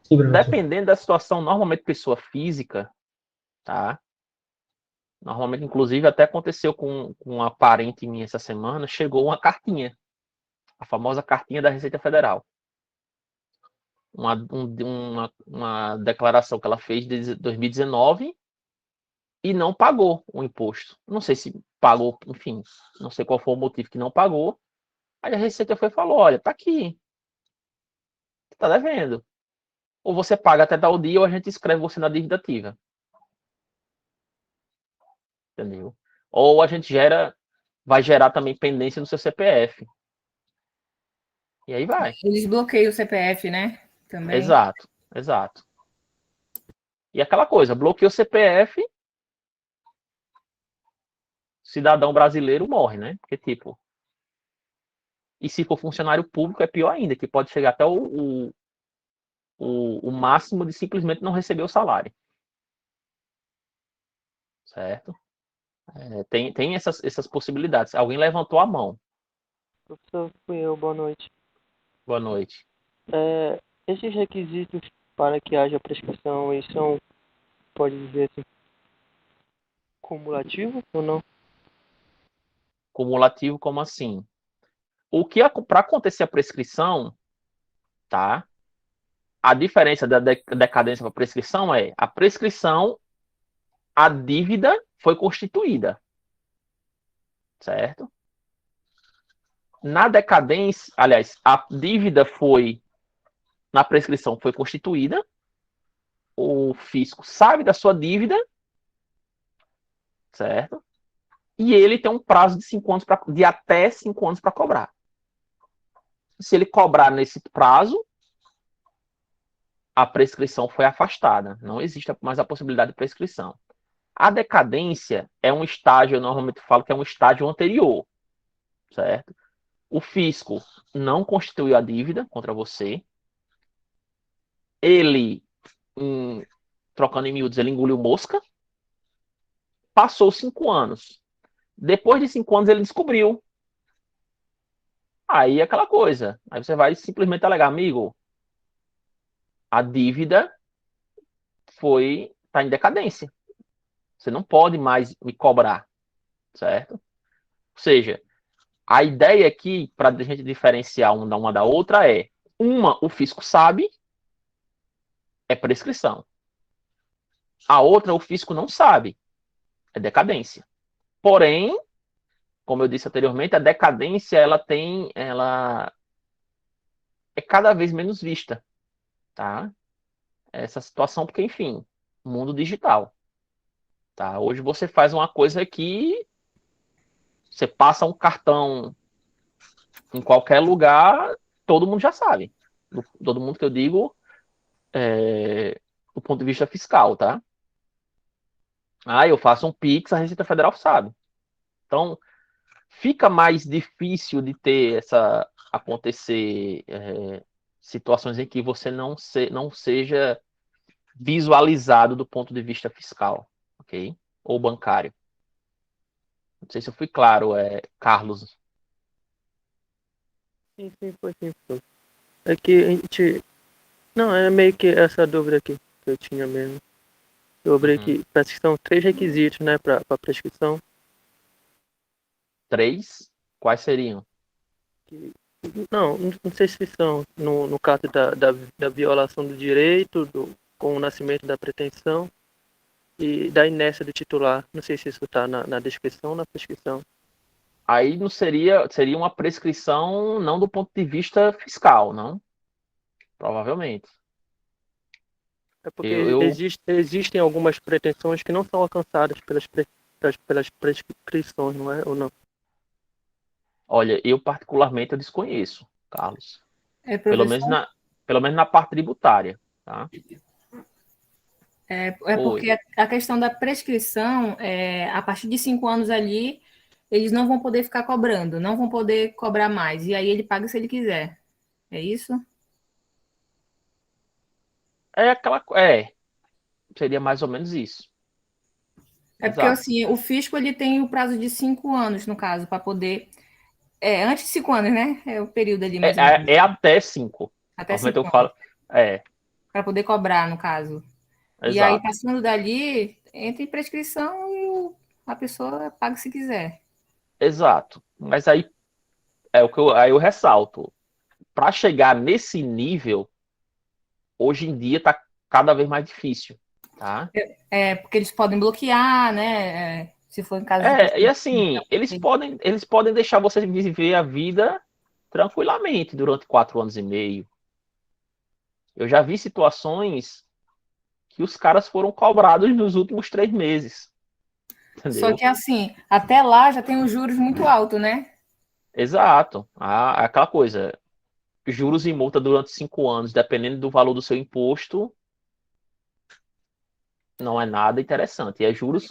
Sim, professor. Dependendo da situação, normalmente pessoa física, tá? Normalmente, inclusive, até aconteceu com uma parente minha essa semana, chegou uma cartinha, a famosa cartinha da Receita Federal. Uma declaração que ela fez de 2019 e não pagou o imposto. Não sei se pagou, enfim, não sei qual foi o motivo que não pagou. Aí a Receita foi e falou, olha, tá aqui, você tá devendo. Ou você paga até tal dia ou a gente escreve você na dívida ativa. Entendeu? Ou a gente vai gerar também pendência no seu CPF. E aí vai. Eles bloqueiam o CPF, né? Também. Exato. E aquela coisa, bloqueia o CPF, cidadão brasileiro morre, né? Porque, tipo... E se for funcionário público, é pior ainda, que pode chegar até o máximo de simplesmente não receber o salário. Certo? Tem essas possibilidades. Alguém levantou a mão. Professor, fui eu, boa noite. Boa noite. Esses requisitos para que haja prescrição, eles são, pode dizer assim, cumulativos ou não? Cumulativo, como assim? Para acontecer a prescrição, tá? A diferença da decadência para a prescrição é a prescrição, a dívida foi constituída. Certo? Na decadência, aliás, a dívida na prescrição foi constituída, o fisco sabe da sua dívida, certo? E ele tem um prazo de 5 anos, de até 5 anos para cobrar. Se ele cobrar nesse prazo, a prescrição foi afastada. Não existe mais a possibilidade de prescrição. A decadência é um estágio, eu normalmente falo que é um estágio anterior, certo? O fisco não constituiu a dívida contra você. Ele, trocando em miúdos, ele engoliu mosca. Passou 5 anos. Depois de 5 anos, ele descobriu. Aí é aquela coisa. Aí você vai simplesmente alegar, amigo, a dívida está em decadência. Você não pode mais me cobrar, certo? Ou seja, a ideia aqui, para a gente diferenciar uma da outra, o fisco sabe, é prescrição. A outra, o fisco não sabe, é decadência. Porém, como eu disse anteriormente, a decadência ela é cada vez menos vista, tá? Essa situação, porque, enfim, mundo digital. Tá? Hoje você faz uma coisa que você passa um cartão em qualquer lugar, todo mundo já sabe. Todo mundo que eu digo do ponto de vista fiscal, tá? Eu faço um Pix, a Receita Federal sabe. Então, fica mais difícil de ter acontecer situações em que você não seja visualizado do ponto de vista fiscal, ok? Ou bancário. Não sei se eu fui claro, Carlos. Sim, foi sim. É que a gente... Não, é meio que essa dúvida aqui que eu tinha mesmo. Sobre que parece que são 3 requisitos, né, para prescrição. 3? Quais seriam? Não sei se são no caso da violação do direito, com o nascimento da pretensão e da inércia do titular. Não sei se isso está na descrição ou na prescrição. Aí não seria uma prescrição não do ponto de vista fiscal, não? Provavelmente. É porque Eu- existem algumas pretensões que não são alcançadas pelas prescrições, não é? Ou não? Olha, eu particularmente eu desconheço, Carlos. É, Pelo menos professor, pelo menos na parte tributária, tá? é Oi. porque a questão da prescrição, a partir de 5 anos ali, eles não vão poder ficar cobrando, não vão poder cobrar mais. E aí ele paga se ele quiser. É isso? Seria mais ou menos isso. É porque Exato. assim, o fisco ele tem o prazo de 5 anos, no caso, para poder. Antes de 5 anos, né? É o período ali, mais ou menos. É até 5. Até Normalmente eu 5 anos, falo. É, para poder cobrar, no caso. E aí, exato. passando dali, entra em prescrição e a pessoa paga se quiser. Exato. Mas aí aí eu ressalto. Para chegar nesse nível, hoje em dia está cada vez mais difícil, tá? Porque eles podem bloquear, né? Se for em caso de E pessoa. assim, eles podem deixar você viver a vida tranquilamente durante 4 anos e meio. Eu já vi situações que os caras foram cobrados nos últimos 3 meses, Só entendeu? que assim, até lá já tem os juros muito altos, né? Exato. Aquela coisa, juros e multa durante 5 anos, dependendo do valor do seu imposto, não é nada interessante. E é juros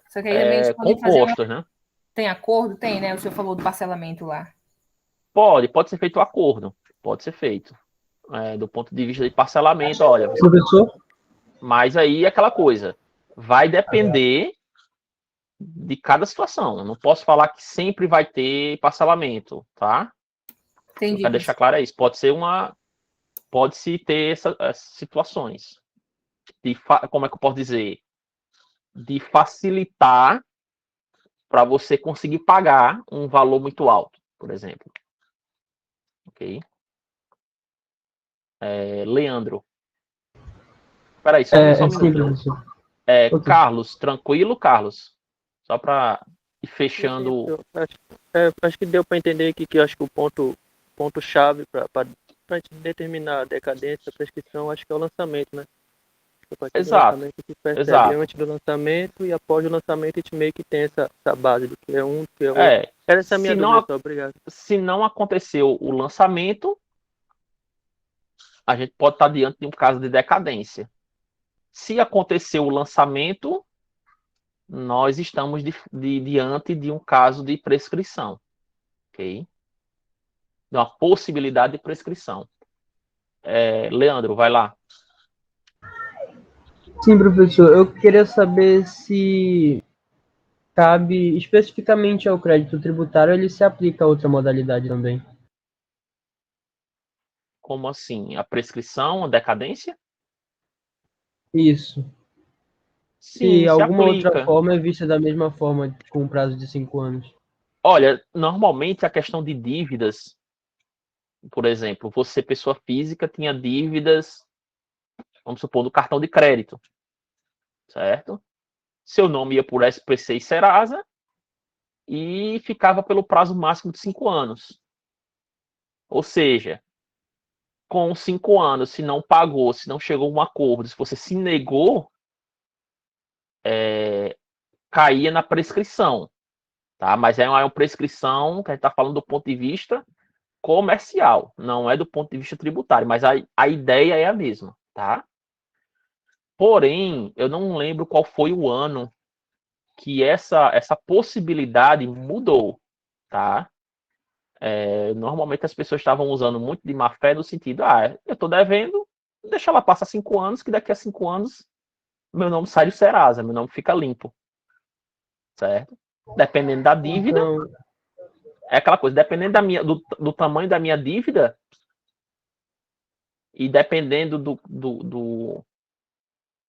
Só que aí eles podem fazer compostos, né? Tem acordo? Tem, né? O senhor falou do parcelamento lá. Pode ser feito o acordo, pode ser feito. Do ponto de vista de parcelamento, olha, Professor? mas aí é aquela coisa, vai depender de cada situação. Eu não posso falar que sempre vai ter parcelamento, tá? Eu Entendi, quero deixar professor. claro isso. Pode-se ter essas situações. Como é que eu posso dizer? De facilitar para você conseguir pagar um valor muito alto, por exemplo. Ok? Leandro. Peraí, só um Sim, minuto. professor. Ok. Carlos, tranquilo, Carlos? Só para ir Sim, sim, fechando. eu acho que deu para entender aqui que eu acho que o ponto chave para a gente determinar a decadência, a prescrição, acho que é o lançamento, né? A partir do Exato, lançamento se percebe exato. antes do lançamento e após o lançamento a gente meio que tem essa base do que é um, do que é outro. Essa é a minha Se dúvida, não, só obrigado. se não aconteceu o lançamento, a gente pode estar diante de um caso de decadência. Se aconteceu o lançamento, nós estamos diante de um caso de prescrição, ok? De uma possibilidade de prescrição. Leandro, vai lá. Sim, professor. Eu queria saber se cabe especificamente ao crédito tributário, ele se aplica a outra modalidade também. Como assim? A prescrição, a decadência? Isso. Se Sim, se alguma outra aplica. forma é vista da mesma forma, com um prazo de 5 anos. Olha, normalmente a questão de dívidas, por exemplo, você, pessoa física, tinha dívidas, vamos supor, do cartão de crédito, certo? Seu nome ia por SPC e Serasa e ficava pelo prazo máximo de 5 anos. Ou seja, com 5 anos, se não pagou, se não chegou a um acordo, se você se negou, caía na prescrição, tá? Mas é uma prescrição que a gente está falando do ponto de vista comercial, não é do ponto de vista tributário, mas a ideia é a mesma, tá? Porém, eu não lembro qual foi o ano que essa possibilidade mudou, tá? Normalmente as pessoas estavam usando muito de má fé no sentido, eu estou devendo, deixa ela passar 5 anos, que daqui a 5 anos meu nome sai do Serasa, meu nome fica limpo, certo? Dependendo da dívida, Então, é aquela coisa, dependendo do tamanho da minha dívida e dependendo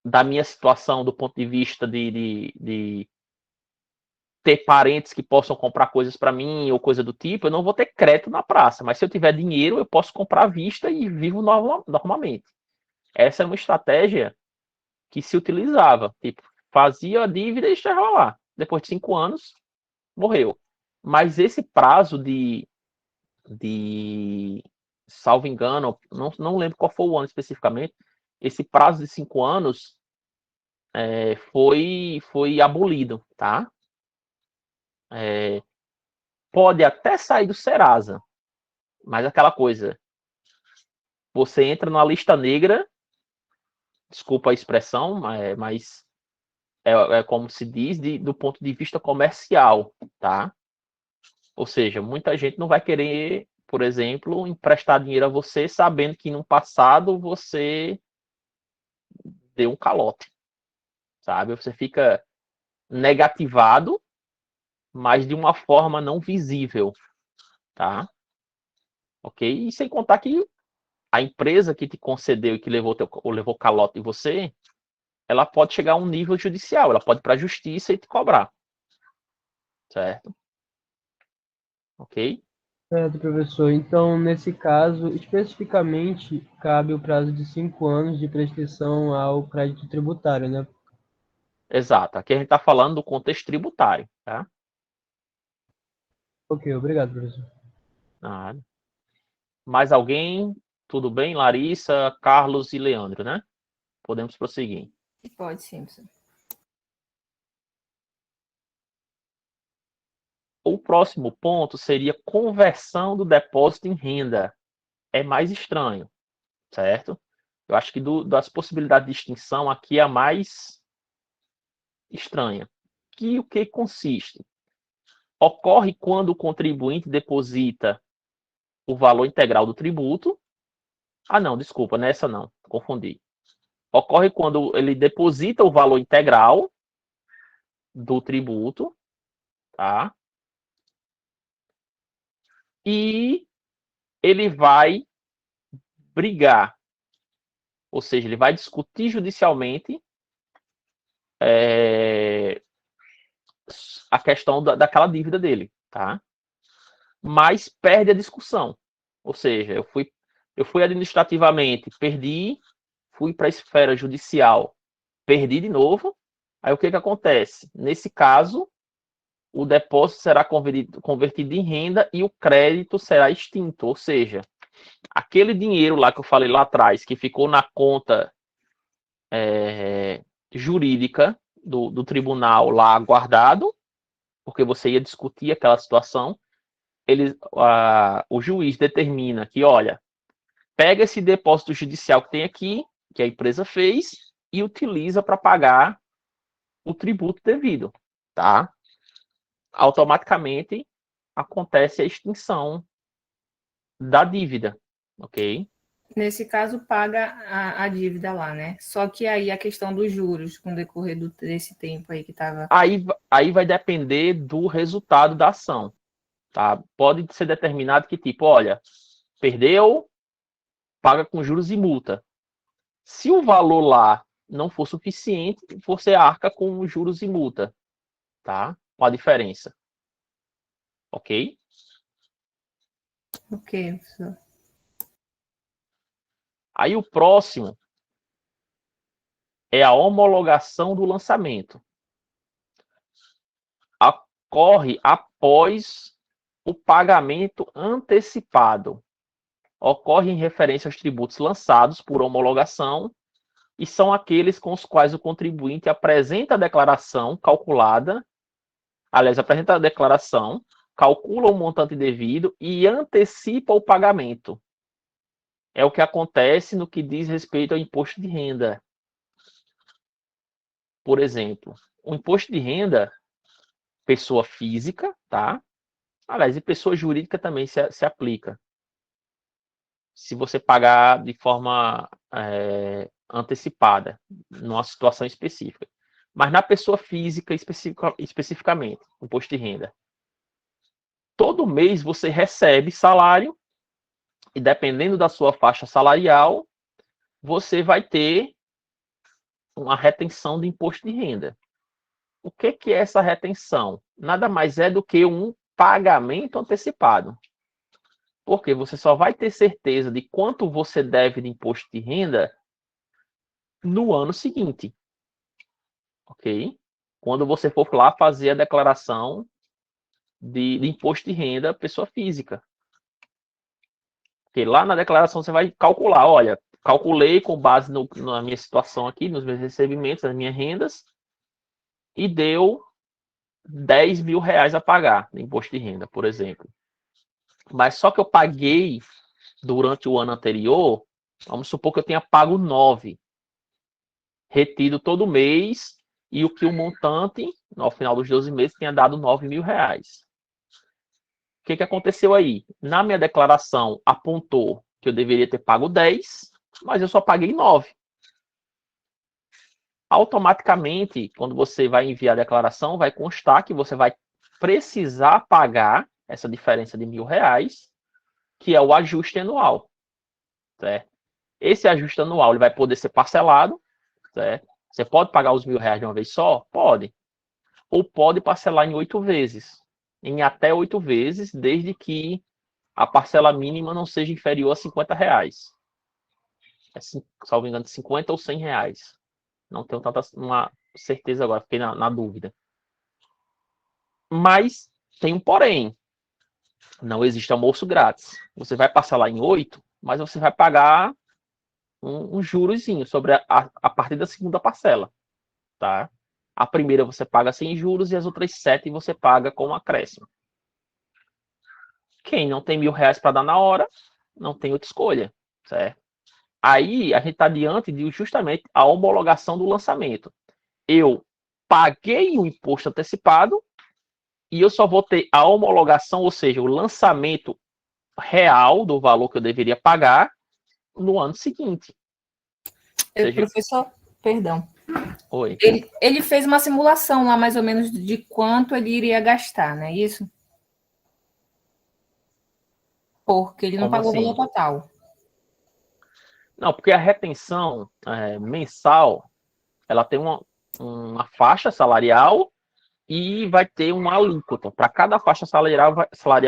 da minha situação do ponto de vista de ter parentes que possam comprar coisas para mim ou coisa do tipo, eu não vou ter crédito na praça, mas se eu tiver dinheiro, eu posso comprar à vista e vivo normalmente. Essa é uma estratégia que se utilizava, tipo, fazia a dívida e deixava lá. Depois de 5 anos, morreu. Mas esse prazo de salvo engano, não lembro qual foi o ano especificamente, esse prazo de 5 anos foi abolido, tá? Pode até sair do Serasa, mas aquela coisa, você entra numa lista negra, desculpa a expressão, mas como se diz, do ponto de vista comercial, tá? Ou seja, muita gente não vai querer, por exemplo, emprestar dinheiro a você sabendo que no passado você deu um calote, sabe? Você fica negativado, mas de uma forma não visível, tá? Ok? E sem contar que a empresa que te concedeu e que levou calote em você, ela pode chegar a um nível judicial, ela pode ir para a justiça e te cobrar, certo? Ok? Certo, professor. Então, nesse caso, especificamente, cabe o prazo de 5 anos de prescrição ao crédito tributário, né? Exato. Aqui a gente está falando do contexto tributário, tá? Ok, obrigado, professor. Ah, mais alguém? Tudo bem? Larissa, Carlos e Leandro, né? Podemos prosseguir. Pode, Simpson. O próximo ponto seria conversão do depósito em renda. É mais estranho, certo? Eu acho que das possibilidades de extinção aqui é a mais estranha. O que consiste? Ocorre quando o contribuinte deposita o valor integral do tributo. Ah, não, desculpa, nessa não, confundi. Ocorre quando ele deposita o valor integral do tributo, tá? E ele vai brigar, ou seja, ele vai discutir judicialmente a questão daquela dívida dele, tá? Mas perde a discussão. Ou seja, eu fui administrativamente, perdi, fui para a esfera judicial, perdi de novo. Aí o que acontece? Nesse caso, o depósito será convertido em renda e o crédito será extinto. Ou seja, aquele dinheiro lá que eu falei lá atrás, que ficou na conta jurídica do tribunal lá guardado, porque você ia discutir aquela situação, o juiz determina que, olha, pega esse depósito judicial que tem aqui, que a empresa fez, e utiliza para pagar o tributo devido, tá? Automaticamente acontece a extinção da dívida, ok? Nesse caso, paga a dívida lá, né? Só que aí a questão dos juros, com o decorrer desse tempo aí que estava. Aí vai depender do resultado da ação, tá? Pode ser determinado que, tipo, olha, perdeu, paga com juros e multa. Se o valor lá não for suficiente, você arca com juros e multa, tá? Com a diferença. Ok? Ok, professor. Aí o próximo é a homologação do lançamento. Ocorre após o pagamento antecipado. Ocorre em referência aos tributos lançados por homologação e são aqueles com os quais o contribuinte apresenta a declaração calculada, apresenta a declaração, calcula o montante devido e antecipa o pagamento. É o que acontece no que diz respeito ao imposto de renda. Por exemplo, o imposto de renda, pessoa física, tá? Aliás, e pessoa jurídica também se aplica. Se você pagar de forma antecipada, numa situação específica. Mas na pessoa física especificamente, imposto de renda. Todo mês você recebe salário e dependendo da sua faixa salarial, você vai ter uma retenção de imposto de renda. O que é essa retenção? Nada mais é do que um pagamento antecipado. Porque você só vai ter certeza de quanto você deve de imposto de renda no ano seguinte. Ok? Quando você for lá fazer a declaração de imposto de renda pessoa física. Porque lá na declaração você vai calcular, olha, calculei com base na minha situação aqui, nos meus recebimentos, nas minhas rendas, e deu 10 mil reais a pagar de imposto de renda, por exemplo. Mas só que eu paguei durante o ano anterior, vamos supor que eu tenha pago 9, retido todo mês, e o que o montante, no final dos 12 meses, tenha dado 9 mil reais. O que aconteceu aí? Na minha declaração, apontou que eu deveria ter pago 10, mas eu só paguei 9. Automaticamente, quando você vai enviar a declaração, vai constar que você vai precisar pagar essa diferença de R$ 1.000, que é o ajuste anual. Certo? Esse ajuste anual ele vai poder ser parcelado. Certo? Você pode pagar os R$ 1.000 de uma vez só? Pode. Ou pode parcelar em 8 vezes. Em até 8 vezes, desde que a parcela mínima não seja inferior a R$ 50. Salvo engano, 50 ou R$ 100. Não tenho tanta uma certeza agora, fiquei na dúvida. Mas tem um porém. Não existe almoço grátis. Você vai parcelar em 8, mas você vai pagar um jurozinho sobre a partir da segunda parcela. Tá? A primeira você paga sem juros e as outras 7 você paga com um acréscimo. Quem não tem R$ 1.000 para dar na hora, não tem outra escolha. Certo? Aí a gente está diante de justamente a homologação do lançamento. Eu paguei o imposto antecipado e eu só vou ter a homologação, ou seja, o lançamento real do valor que eu deveria pagar no ano seguinte. Professor, perdão. Oi. Ele fez uma simulação lá, mais ou menos, de quanto ele iria gastar, não é isso? Porque ele não Como pagou o assim? valor total. Não, porque a retenção mensal, ela tem uma faixa salarial e vai ter uma alíquota. Para cada faixa salarial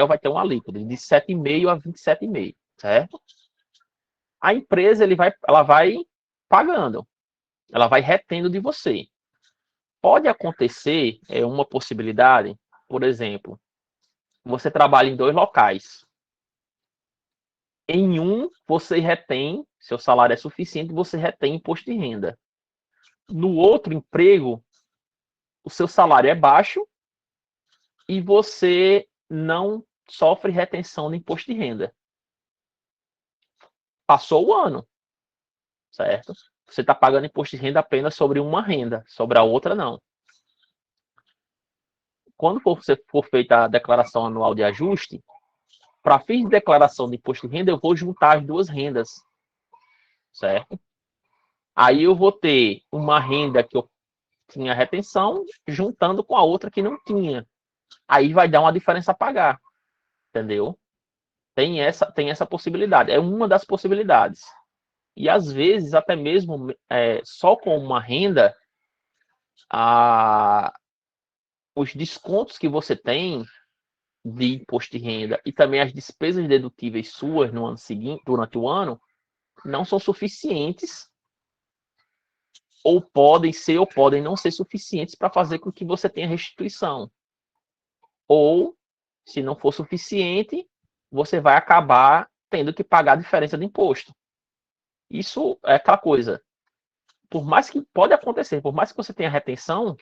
vai ter uma alíquota de 7,5% a 27,5%, certo? A empresa ela vai pagando, ela vai retendo de você. Pode acontecer, uma possibilidade, por exemplo, você trabalha em 2 locais. Em um, você retém, seu salário é suficiente, você retém imposto de renda. No outro emprego, o seu salário é baixo e você não sofre retenção de imposto de renda. Passou o ano, certo? Você está pagando imposto de renda apenas sobre uma renda, sobre a outra não. Quando você for feita a declaração anual de ajuste, para fins de declaração de imposto de renda, eu vou juntar as 2 rendas, certo? Aí eu vou ter uma renda que eu tinha retenção, juntando com a outra que não tinha. Aí vai dar uma diferença a pagar, entendeu? Tem essa possibilidade, é uma das possibilidades. E às vezes, até mesmo só com uma renda, os descontos que você tem de imposto de renda e também as despesas dedutíveis suas no ano seguinte, durante o ano, não são suficientes, ou podem ser ou podem não ser suficientes para fazer com que você tenha restituição. Ou, se não for suficiente, você vai acabar tendo que pagar a diferença de imposto. Isso é aquela coisa. Por mais que pode acontecer, por mais que você tenha retenção,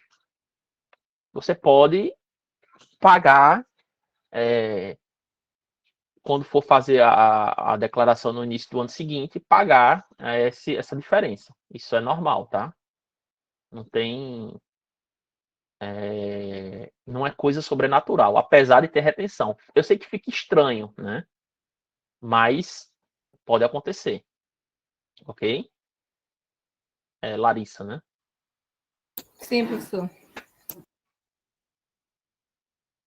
você pode pagar quando for fazer a declaração no início do ano seguinte, pagar essa diferença. Isso é normal, tá? Não tem... não é coisa sobrenatural, apesar de ter retenção. Eu sei que fica estranho, né? Mas pode acontecer. Ok? Larissa, né? Sim, professor.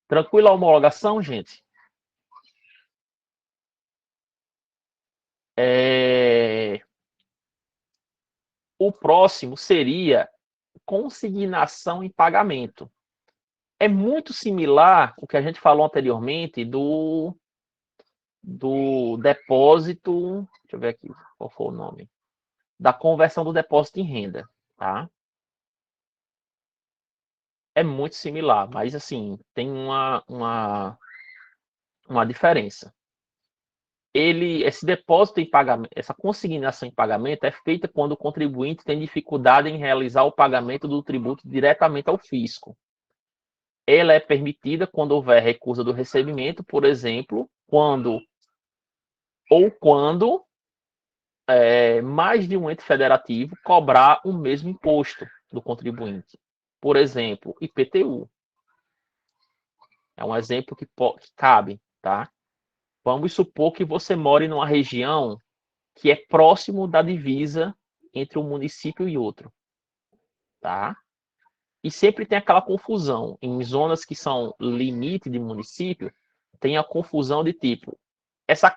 Tranquila a homologação, gente? O próximo seria consignação em pagamento. É muito similar ao que a gente falou anteriormente do depósito, deixa eu ver aqui, qual foi o nome? Da conversão do depósito em renda, tá? É muito similar, mas assim, tem uma diferença. esse depósito em pagamento, essa consignação em pagamento é feita quando o contribuinte tem dificuldade em realizar o pagamento do tributo diretamente ao fisco. Ela é permitida quando houver recusa do recebimento, por exemplo, quando mais de um ente federativo cobrar o mesmo imposto do contribuinte. Por exemplo, IPTU. É um exemplo que cabe, tá? Vamos supor que você more numa região que é próximo da divisa entre um município e outro, tá? E sempre tem aquela confusão. Em zonas que são limite de município, tem a confusão de tipo, essa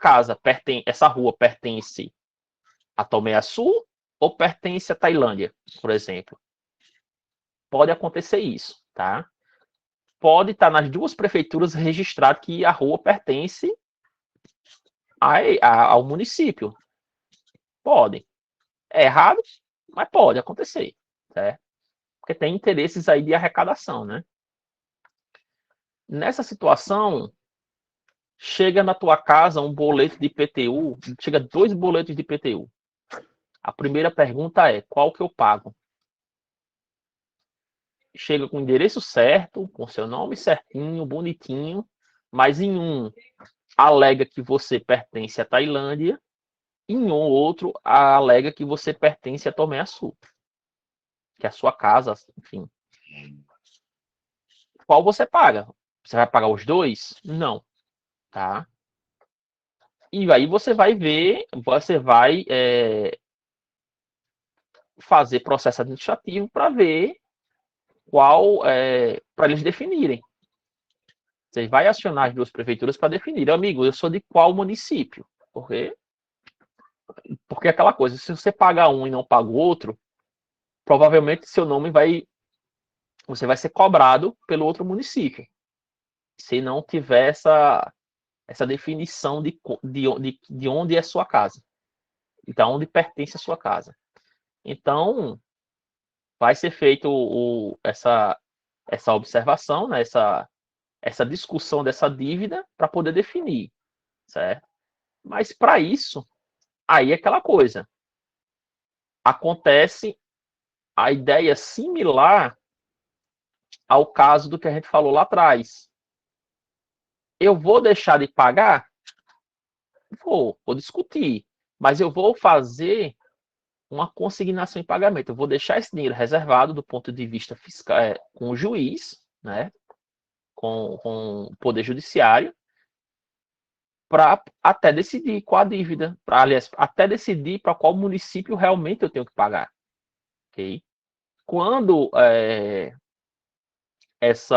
rua pertence a Tomé-Açu ou pertence à Tailândia, por exemplo. Pode acontecer isso, tá? Pode estar nas duas prefeituras registrado que a rua pertence ao município. Pode. É errado, mas pode acontecer, certo? Porque tem interesses aí de arrecadação, né? Nessa situação, chega na tua casa um boleto de IPTU, chega 2 boletos de IPTU. A primeira pergunta é, qual que eu pago? Chega com o endereço certo, com seu nome certinho, bonitinho, mas em um alega que você pertence à Tailândia, e em outro alega que você pertence a Tomé-Açu, que é a sua casa, enfim. Qual você paga? Você vai pagar os dois? Não, tá? E aí você vai ver, você vai fazer processo administrativo para ver para eles definirem. Você vai acionar as duas prefeituras para definir. Amigo, eu sou de qual município? Porque é aquela coisa, se você pagar um e não paga o outro, provavelmente seu nome você vai ser cobrado pelo outro município. Se não tiver essa definição de onde é sua casa. Então, onde pertence a sua casa. Então, vai ser feito essa observação, né, essa discussão dessa dívida para poder definir, certo? Mas para isso, aí é aquela coisa. Acontece a ideia similar ao caso do que a gente falou lá atrás. Eu vou deixar de pagar? Vou discutir, mas eu vou fazer uma consignação em pagamento. Eu vou deixar esse dinheiro reservado do ponto de vista fiscal, com o juiz, né, com o Poder Judiciário, para até decidir qual a dívida, aliás, até decidir para qual município realmente eu tenho que pagar. Okay? Quando esse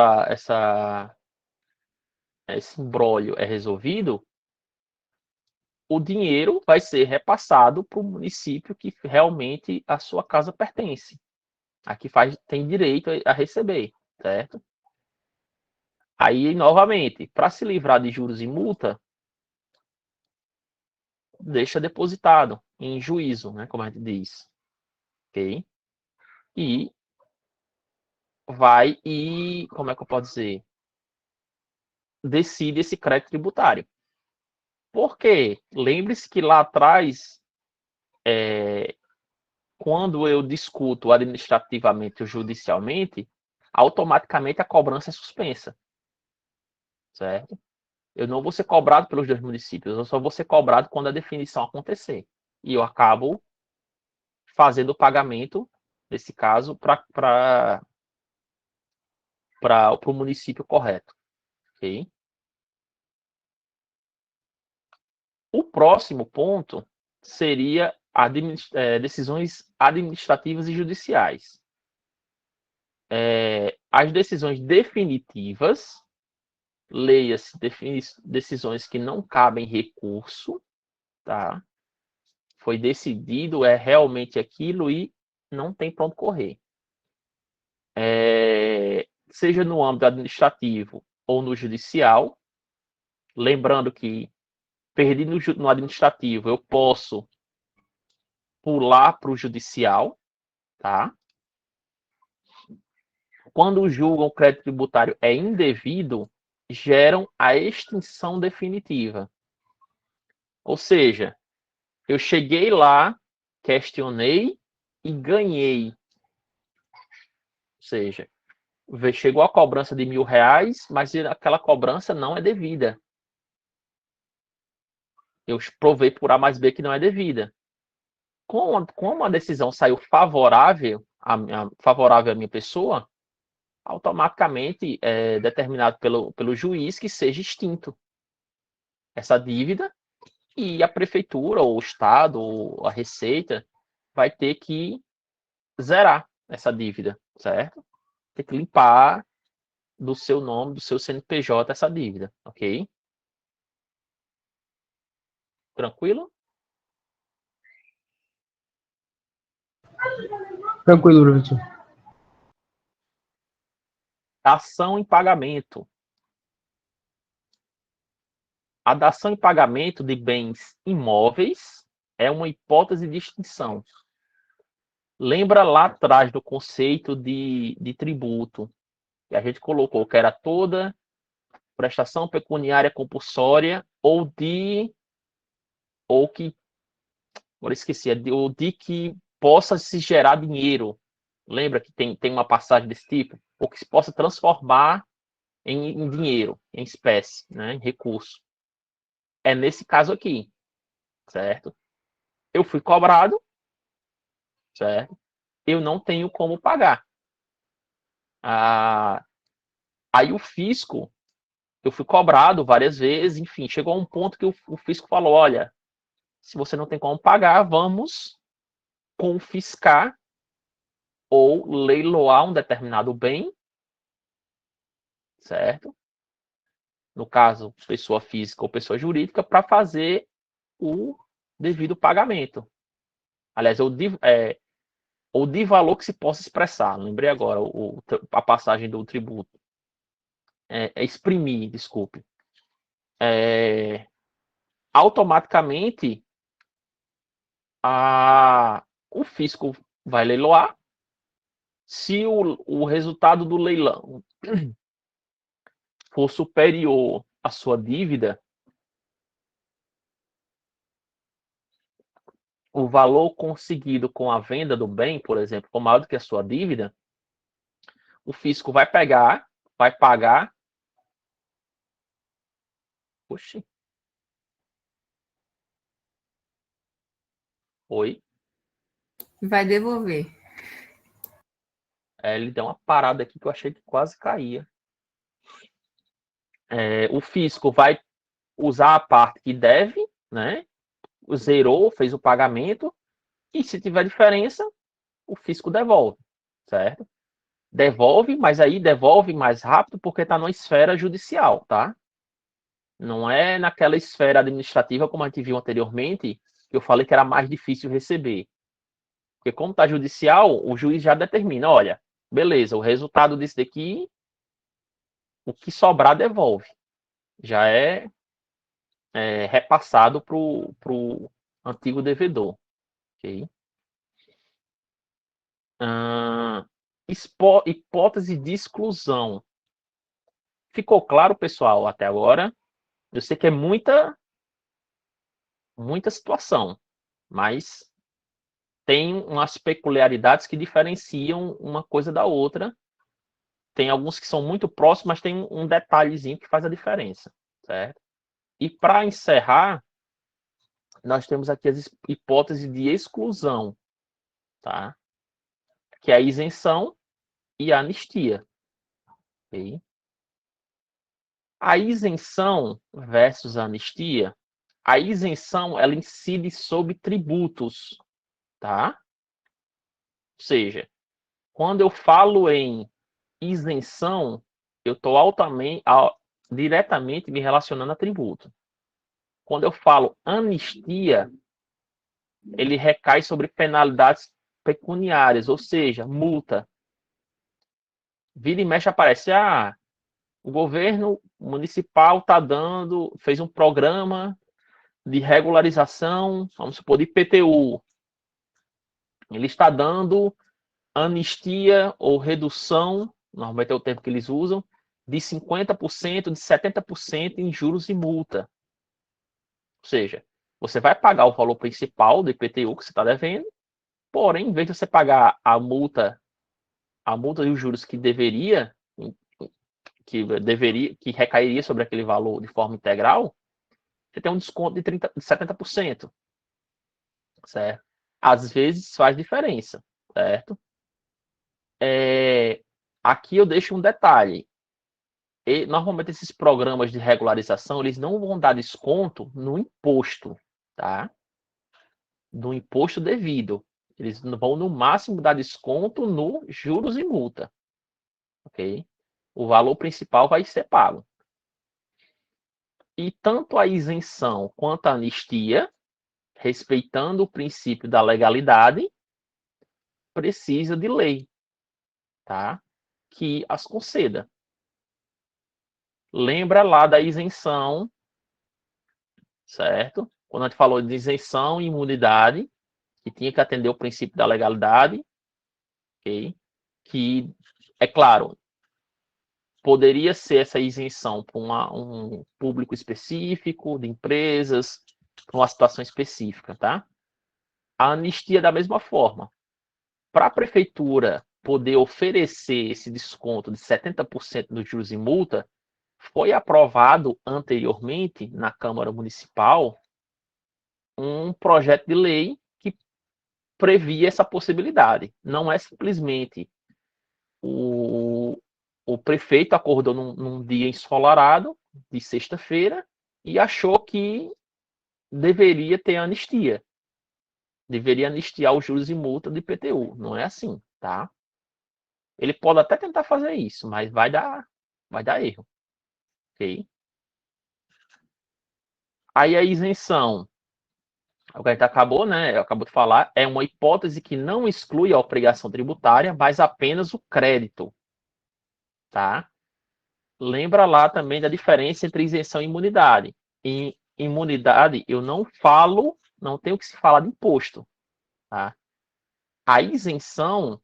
imbróglio é resolvido, o dinheiro vai ser repassado para o município que realmente a sua casa pertence. Aqui tem direito a receber, certo? Aí, novamente, para se livrar de juros e multa, deixa depositado em juízo, né, como a gente diz. Ok? E como é que eu posso dizer? Decide esse crédito tributário. Por quê? Lembre-se que lá atrás, quando eu discuto administrativamente ou judicialmente, automaticamente a cobrança é suspensa. Certo? Eu não vou ser cobrado pelos dois municípios, eu só vou ser cobrado quando a definição acontecer. E eu acabo fazendo o pagamento, nesse caso, para o município correto. Okay? O próximo ponto seria decisões administrativas e judiciais. As decisões definitivas, leia-se decisões que não cabem recurso, tá? Foi decidido, é realmente aquilo e não tem para onde correr. Seja no âmbito administrativo ou no judicial, lembrando que perdi no administrativo, eu posso pular para o judicial, tá? Quando julgam o crédito tributário é indevido, geram a extinção definitiva. Ou seja, eu cheguei lá, questionei e ganhei. Ou seja, chegou a cobrança de R$1.000, mas aquela cobrança não é devida. Eu provei por A mais B que não é devida. Como a decisão saiu favorável à minha pessoa, automaticamente é determinado pelo juiz que seja extinto essa dívida, e a prefeitura, ou o Estado, ou a Receita, vai ter que zerar essa dívida, certo? Tem que limpar do seu nome, do seu CNPJ, essa dívida, ok? Tranquilo? Tranquilo, professor. Dação em pagamento. A dação em pagamento de bens imóveis é uma hipótese de extinção. Lembra lá atrás do conceito de tributo, que a gente colocou que era toda prestação pecuniária compulsória ou que, agora esqueci, ou de que possa se gerar dinheiro. Lembra que tem uma passagem desse tipo? Ou que se possa transformar em dinheiro, em espécie, né, em recurso. É nesse caso aqui, certo? Eu fui cobrado, certo? Eu não tenho como pagar. Aí o fisco, eu fui cobrado várias vezes, enfim, chegou a um ponto que o fisco falou, olha, se você não tem como pagar, vamos confiscar ou leiloar um determinado bem, certo? No caso, pessoa física ou pessoa jurídica, para fazer o devido pagamento. Aliás, o de valor que se possa expressar. Lembrei agora a passagem do tributo. Exprimir, desculpe. Automaticamente, o fisco vai leiloar. Se o resultado do leilão for superior à sua dívida, o valor conseguido com a venda do bem, por exemplo, for maior do que a sua dívida, o fisco vai pagar. Oxi. Oi? Vai devolver. Ele deu uma parada aqui que eu achei que quase caía. O fisco vai usar a parte que deve, né? Zerou, fez o pagamento, e se tiver diferença, o fisco devolve, certo? Devolve, mas aí devolve mais rápido porque está numa esfera judicial, tá? Não é naquela esfera administrativa, como a gente viu anteriormente, que eu falei que era mais difícil receber. Porque como está judicial, o juiz já determina, olha, beleza, o resultado disso daqui, o que sobrar devolve. Já é repassado para o antigo devedor. Okay? Hipótese de exclusão. Ficou claro, pessoal, até agora? Eu sei que é muita situação, mas tem umas peculiaridades que diferenciam uma coisa da outra. Tem alguns que são muito próximos, mas tem um detalhezinho que faz a diferença, certo? E para encerrar, nós temos aqui as hipóteses de exclusão, tá? Que é a isenção e a anistia. Okay? A isenção versus a anistia, a isenção ela incide sobre tributos, tá? Ou seja, quando eu falo em isenção, eu estou diretamente me relacionando a tributo. Quando eu falo anistia, ele recai sobre penalidades pecuniárias, ou seja, multa. Vira e mexe aparece, o governo municipal fez um programa de regularização, vamos supor, de IPTU. Ele está dando anistia ou redução, normalmente é o termo que eles usam, de 50%, de 70% em juros e multa. Ou seja, Você vai pagar o valor principal do IPTU que você está devendo, porém, em vez de você pagar a multa e os juros que recairia sobre aquele valor de forma integral, você tem um desconto de 70%, certo? Às vezes faz diferença, certo? Aqui eu deixo um detalhe. Normalmente esses programas de regularização, eles não vão dar desconto no imposto, tá? No imposto devido. Eles vão, no máximo, dar desconto no juros e multa, ok? O valor principal vai ser pago. E tanto a isenção quanto a anistia, respeitando o princípio da legalidade, precisa de lei, tá? Que as conceda. Lembra lá da isenção, certo? Quando a gente falou de isenção e imunidade, que tinha que atender o princípio da legalidade, ok? Que, é claro, poderia ser essa isenção para um público específico, de empresas, para uma situação específica, tá? A anistia da mesma forma. Para a prefeitura poder oferecer esse desconto de 70% dos juros e multa, foi aprovado anteriormente na Câmara Municipal um projeto de lei que previa essa possibilidade. Não é simplesmente o prefeito acordou num dia ensolarado, de sexta-feira, e achou que deveria ter anistia. Deveria anistiar os juros e multa do IPTU. Não é assim, tá? Ele pode até tentar fazer isso, mas vai dar erro. Ok? Aí a isenção, o que a gente acabou, né? Acabou de falar, é uma hipótese que não exclui a obrigação tributária, mas apenas o crédito. Tá? Lembra lá também da diferença entre isenção e imunidade. Em imunidade, eu não tenho que se falar de imposto. Tá? A isenção,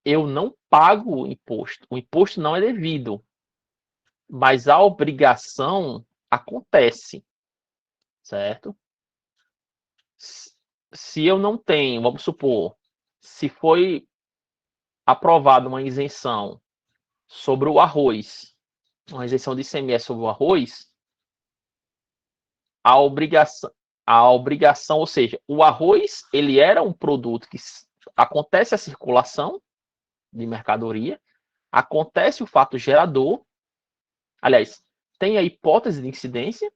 eu não pago o imposto. O imposto não é devido. Mas a obrigação acontece. Certo? Se eu não tenho, vamos supor, se foi aprovada uma isenção sobre o arroz, uma isenção de ICMS sobre o arroz, a obrigação, ou seja, o arroz, ele era um produto que acontece a circulação de mercadoria, acontece o fato gerador, aliás, tem a hipótese de incidência,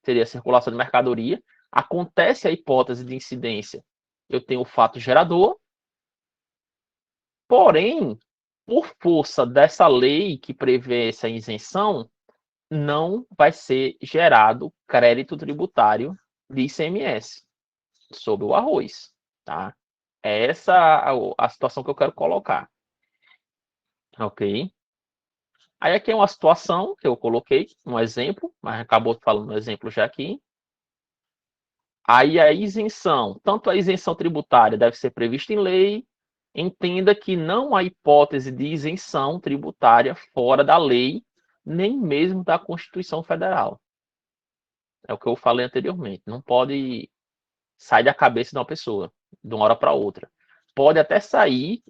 seria a circulação de mercadoria, acontece a hipótese de incidência, eu tenho o fato gerador, porém, por força dessa lei que prevê essa isenção, não vai ser gerado crédito tributário de ICMS sobre o arroz, tá? É essa a situação que eu quero colocar. Ok? Aí aqui é uma situação que eu coloquei, um exemplo, mas acabou falando um exemplo já aqui. Aí a isenção, tanto a isenção tributária deve ser prevista em lei, entenda que não há hipótese de isenção tributária fora da lei, nem mesmo da Constituição Federal. É o que eu falei anteriormente. Não pode sair da cabeça de uma pessoa, de uma hora para outra. Pode até sair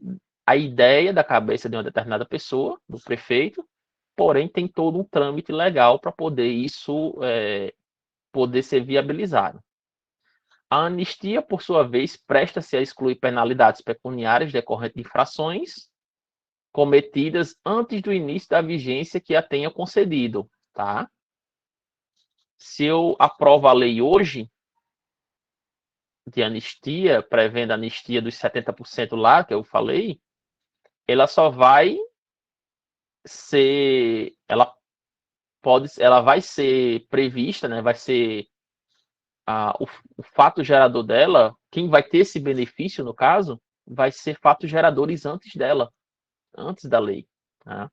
a ideia da cabeça de uma determinada pessoa, do prefeito, porém tem todo um trâmite legal para poder isso poder ser viabilizado. A anistia, por sua vez, presta-se a excluir penalidades pecuniárias decorrentes de infrações cometidas antes do início da vigência que a tenha concedido, tá? Se eu aprovo a lei hoje de anistia, prevendo a anistia dos 70% lá, que eu falei, ela só vai ser, ela vai ser prevista, né? Vai ser o fato gerador dela, quem vai ter esse benefício, no caso, vai ser fatos geradores antes dela, antes da lei. Tá?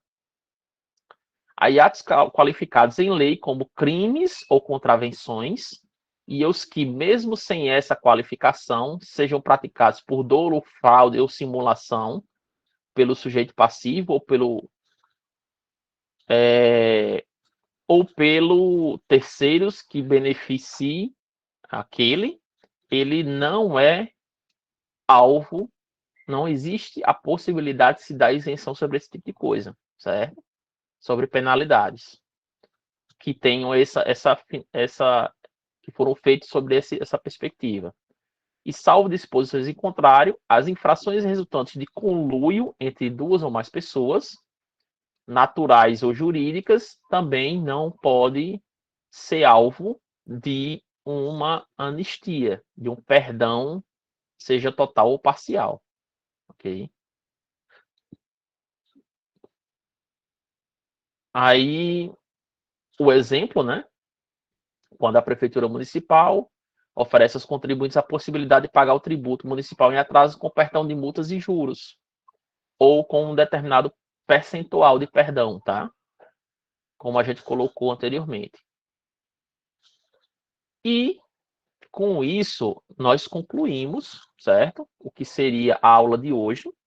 Aí atos qualificados em lei como crimes ou contravenções, e os que, mesmo sem essa qualificação, sejam praticados por dolo, fraude ou simulação pelo sujeito passivo ou pelo terceiros que beneficiem ele não é alvo, não existe a possibilidade de se dar isenção sobre esse tipo de coisa, certo? Sobre penalidades que tenham que foram feitas sobre essa perspectiva. E salvo disposições em contrário, as infrações resultantes de conluio entre duas ou mais pessoas, naturais ou jurídicas, também não podem ser alvo de uma anistia, de um perdão, seja total ou parcial. Ok? Aí, o exemplo, né? Quando a prefeitura municipal oferece aos contribuintes a possibilidade de pagar o tributo municipal em atraso com perdão de multas e juros, ou com um determinado percentual de perdão, tá? Como a gente colocou anteriormente. E, com isso, nós concluímos, certo? O que seria a aula de hoje,